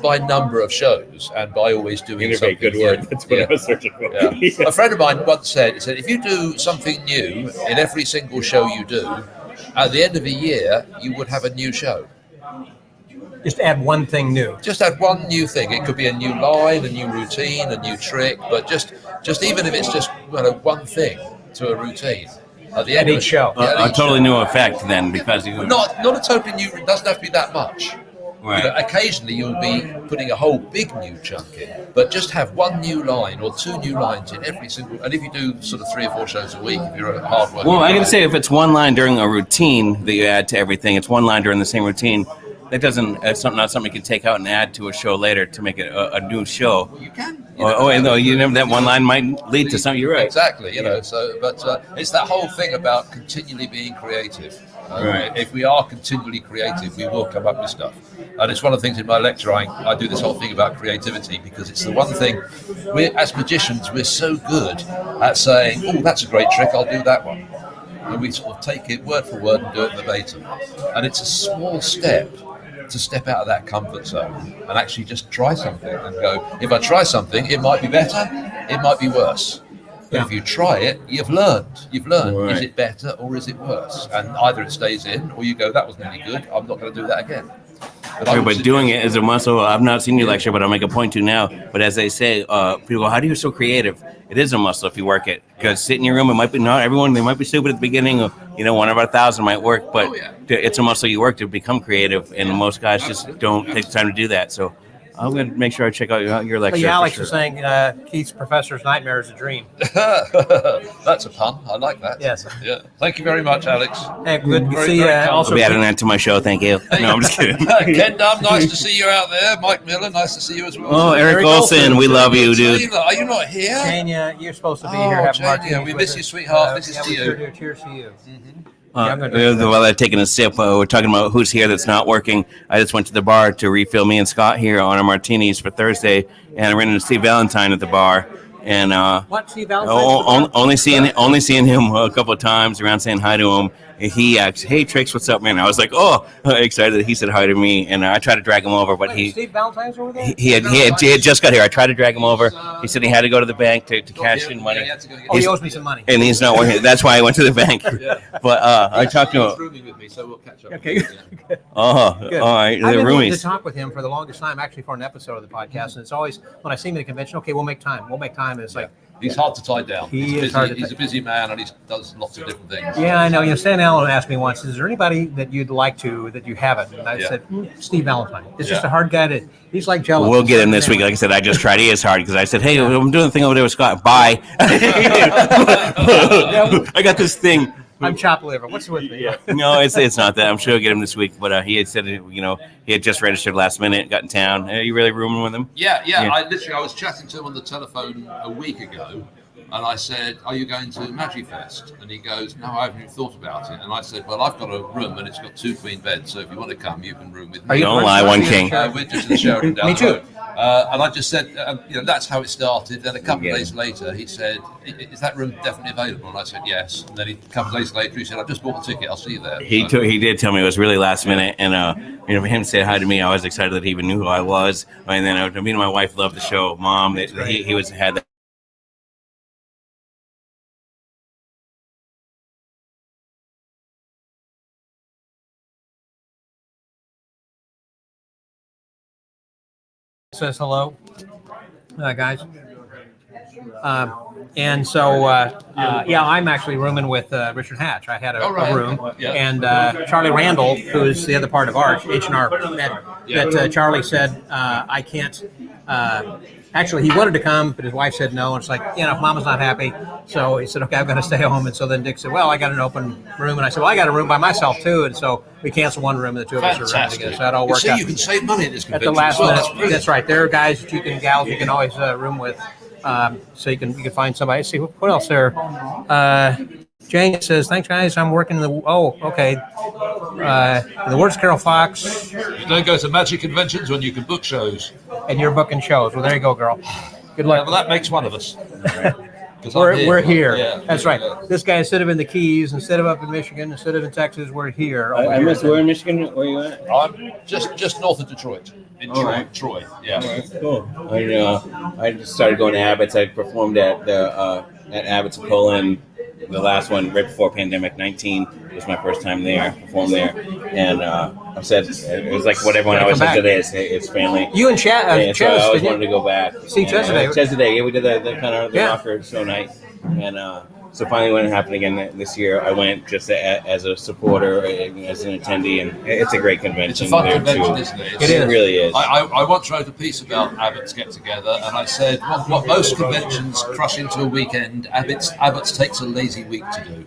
by number of shows and by always doing something. Good word. That's what I was searching for. Yeah. A friend of mine once said, he said, if you do something new in every single show you do, at the end of a year, you would have a new show. Just add one thing new. Just add one new thing. It could be a new line, a new routine, a new trick, but just even if it's just one thing to a routine. At the end of each show. A totally new effect then, because you not a totally new. It doesn't have to be that much. Right. Occasionally you'll be putting a whole big new chunk in, but just have one new line or two new lines in every single. And if you do sort of 3 or 4 shows a week, if you're a hard worker. Well, I can say if it's one line during a routine that you add to everything, it's one line during the same routine. That doesn't. It's not something you can take out and add to a show later to make it a new show. You can. That one line might lead to something. You're right. Exactly. But it's that whole thing about continually being creative. Right. If we are continually creative, we will come up with stuff. And it's one of the things in my lecture, I do this whole thing about creativity because it's the one thing, as magicians, we're so good at saying, oh, that's a great trick, I'll do that one. And we sort of take it word for word and do it verbatim. And it's a small step to step out of that comfort zone and actually just try something and go, if I try something, it might be better, it might be worse. But if you try it, you've learned. Right. Is it better or is it worse? And either it stays in or you go, that was really good, I'm not going to do that again. But doing it is a muscle. I've not seen your lecture, but I'll make a point to now. But as they say, people go, how do you so creative? It is a muscle if you work it. Because sit in your room, it might be not everyone, they might be stupid at the beginning. One out of 1,000 might work, but it's a muscle you work to become creative. And most guys just don't take the time to do that. So I'm going to make sure I check out your lecture. Yeah, Alex was saying Keith's professor's nightmare is a dream. That's a pun. I like that. Yes. Yeah. Thank you very much, Alex. Hey, good to see you. I'll be adding that to my show. Thank you. No, I'm just kidding. Ken Dunn, nice to see you out there. Mike Miller, nice to see you as well. Oh, Eric Olson, we love you, dude. Are you not here? Tanya, you're supposed to be here. Have Tanya, we miss you, sweetheart. This is to you. Sure do. Cheers to you. While they're taking a sip, we're talking about who's here that's not working. I just went to the bar to refill me and Scott here on our martinis for Thursday, and I ran into Steve Valentine at the bar. And what, Steve Valentine? Only seeing him a couple of times around saying hi to him. He asked, "Hey Trix, what's up, man?" I was like, "Oh, excited that he said hi to me." And I tried to drag him over, but Steve Valentine's over there. He had just got here. I tried to drag him over. He said he had to go to the bank to cash in money. He owes me some money, and he's not working. That's why I went to the bank. But I talked to him. Rooming with me, so we'll catch up. Okay. All right. I've The been wanting roomies. to talk with him for the longest time, actually, for an episode of the podcast. And it's always when I see him at a convention. Okay, we'll make time. And it's like. He's hard to tie down. He's a busy man, and he does lots of different things. Yeah, I know. Stan Allen asked me once, "Is there anybody that you'd like to that you haven't?" And I said, "Steve Valentine." It's just a hard guy he's like jealous. We'll get him this week. Like I said, I just tried. He is hard because I said, "Hey, I'm doing the thing over there with Scott. Bye." I got this thing. I'm chopped liver. What's with me? No, it's not that. I'm sure I'll get him this week. But he had said, he had just registered last minute, got in town. Are you really rooming with him? Yeah. I was chatting to him on the telephone a week ago. And I said, "Are you going to MagiFest?" And he goes, "No, I haven't even thought about it." And I said, "Well, I've got a room and it's got 2 queen beds. So if you want to come, you can room with me." Don't lie, one king. We're just in the Sheraton down Me the too. road. And I just said, that's how it started. Then a couple of days later, he said, "Is that room definitely available?" And I said, "Yes." And then a couple of days later, he said, "I've just bought the ticket. I'll see you there." He did tell me it was really last minute, and for him to say hi to me, I was excited that he even knew who I was. And then me and my wife loved the show. Mom, that he had that. says hello, guys. And so, I'm actually rooming with Richard Hatch. I had a room, and Charlie Randall, who is the other part of Arch, H&R, that Charlie said, I can't. Actually, he wanted to come, but his wife said no. And it's like, Mama's not happy. So he said, okay, I'm going to stay home. And so then Dick said, well, I got an open room. And I said, well, I got a room by myself, too. And so we canceled one room, and the two of us are rooming together. So that all worked out. You can save money at this convention. At the last minute. That's right. There are guys that gals you can always room with. So you can find somebody. See, what else there? Jane says, thanks, guys. I'm working in the... Oh, okay. The words Carol Fox. You don't go to magic conventions when you can book shows. And you're booking shows. Well, there you go, girl. Good luck. Yeah, well, that makes one of us. We're here. Yeah. That's right. This guy, instead of in the Keys, instead of up in Michigan, instead of in Texas, we're here. I missed. Where in Michigan? Where are you at? I'm just north of Detroit. In Troy. Yeah. Cool. I just started going to Abbott's. I performed at Abbott's Cohen. The last one right before pandemic, 19 was my first time there, performed there, and I said it was like what everyone always says today. It's family. You and Chaz, so I always wanted to go back. See Chaz today. Chaz today. Yeah, we did the kind of the rocker show night, and so finally when it happened again this year, I went just as a supporter, as an attendee, and it's a great convention. It's a fun convention, isn't it? It really is. I once wrote a piece about Abbott's get together, and I said what most conventions crush into a weekend, Abbott's takes a lazy week to do.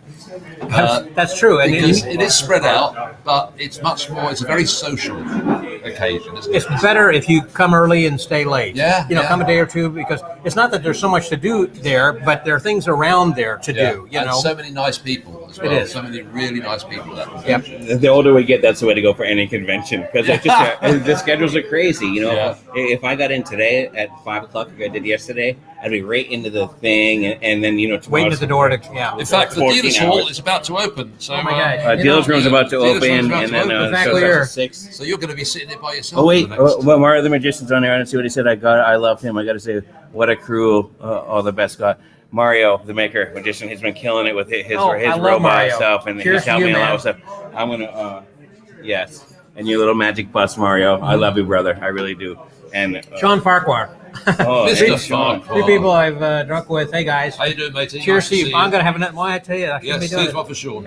That's true. Because it is spread out, but it's much more. It's a very social occasion, isn't it? It's better if you come early and stay late. Come a day or two, because it's not that there's so much to do there, but there are things around there to do. And so many nice people as well. It is. So many really nice people at that convention. Yep. The older we get, that's the way to go for any convention, because the schedules are crazy. If I got in today at 5 o'clock, like I did yesterday, I'd be right into the thing, and then waiting at the door to In fact, the dealer's hall is about to open. So, oh my gosh. Dealer's room's about to open, and then exactly at 6. So you're going to be sitting there by yourself. Oh wait, one more other magician's on there. I didn't see what he said. I love him. I got to say, what a crew! All the best guy. Mario, the maker magician, he's been killing it with his robot stuff, and he's helped me a lot of stuff. I'm gonna, yes, and your little magic bus, Mario. I love you, brother. I really do. And Sean Farquhar. Hey, Sean. Two people I've drunk with. Hey guys. How you doing, matey? Cheers to you. I'm gonna have another one. I tell you, I shouldn't be doing cheers one for Sean.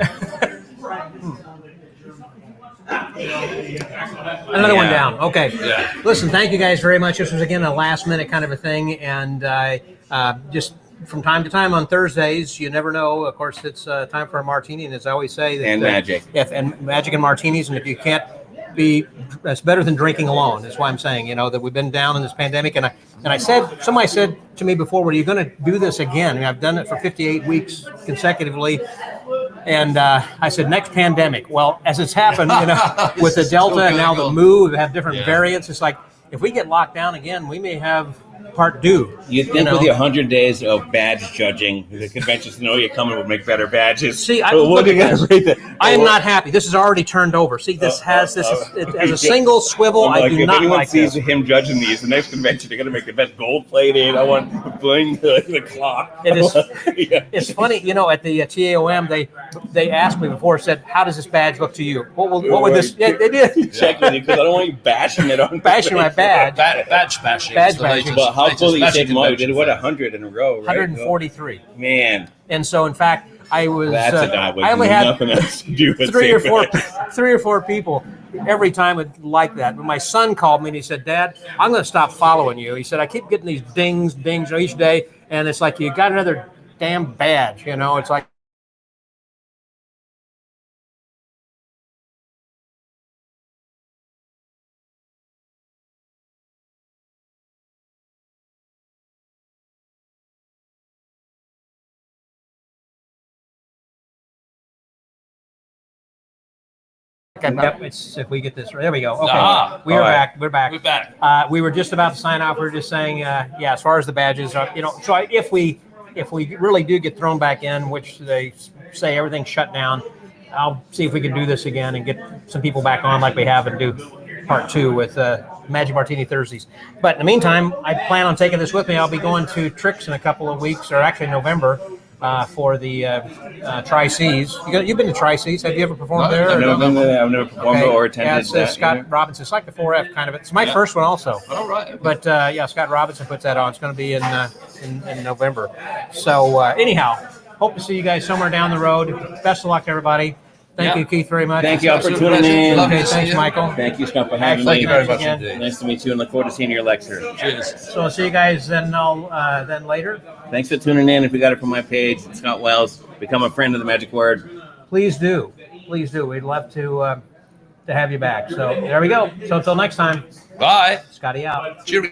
Another one down. Okay. Yeah. Listen, thank you guys very much. This was again a last minute kind of a thing, and just from time to time on Thursdays, you never know. Of course, it's time for a martini, and as I always say, and magic. And magic and martinis, and if you can't be, that's better than drinking alone. That's why I'm saying, that we've been down in this pandemic, and I said, somebody said to me before, "Well, are you going to do this again?" And I've done it for 58 weeks consecutively. And I said, next pandemic. Well, as it's happened, with the Delta and now the Mu, we have different variants. It's like, if we get locked down again, we may have part due. You think with your 100 days of badge judging, the conventions know you're coming would make better badges. See, I am not happy. This is already turned over. See, it has a single swivel. I do not like this. If anyone sees him judging these, the next convention, they're going to make the best gold plated. I want bling the clock. It is. It's funny, at the TAOM, they asked me before, said, "How does this badge look to you?" What would this? Yeah, they did. Check with you, because I don't want you bashing it on. Bashing my badge. Badge bashing. Badge bashing. But how cool that you take them all? You did 100 in a row, right? 143. Man. And so, in fact, I was. That's a guy with I only had nothing else to do. three or four people every time would like that. But my son called me and he said, "Dad, I'm going to stop following you." He said, "I keep getting these dings each day, and it's like you got another damn badge. It's like." Yep, it's if we get this there we go. Okay, we are back. We're back. We're back. We were just about to sign off. We were just saying, as far as the badges, so if we really do get thrown back in, which they say everything's shut down, I'll see if we can do this again and get some people back on like we have and do part 2 with Magic Martini Thursdays. But in the meantime, I plan on taking this with me. I'll be going to Tricks in a couple of weeks, or actually November. for the Tri-Seas. You've been to Tri-Seas. Have you ever performed there? I've never performed or attended. Yeah, it's that, Scott Robinson. It's like the 4F kind of. It's my first one also. All right. But yeah, Scott Robinson puts that on. It's going to be in November. So anyhow, hope to see you guys somewhere down the road. Best of luck to everybody. Thank you, Keith, very much. Thank you all for tuning in. Okay, thanks, Michael. Thank you, Scott, for having me. Thank you very much indeed. Nice to meet you, and look forward to seeing your lecture. Cheers. So I'll see you guys then later. Thanks for tuning in. If you got it from my page, Scott Wells, become a friend of the Magic Word. Please do. Please do. We'd love to have you back. So there we go. So until next time, Bye. Scotty out. Cheerio.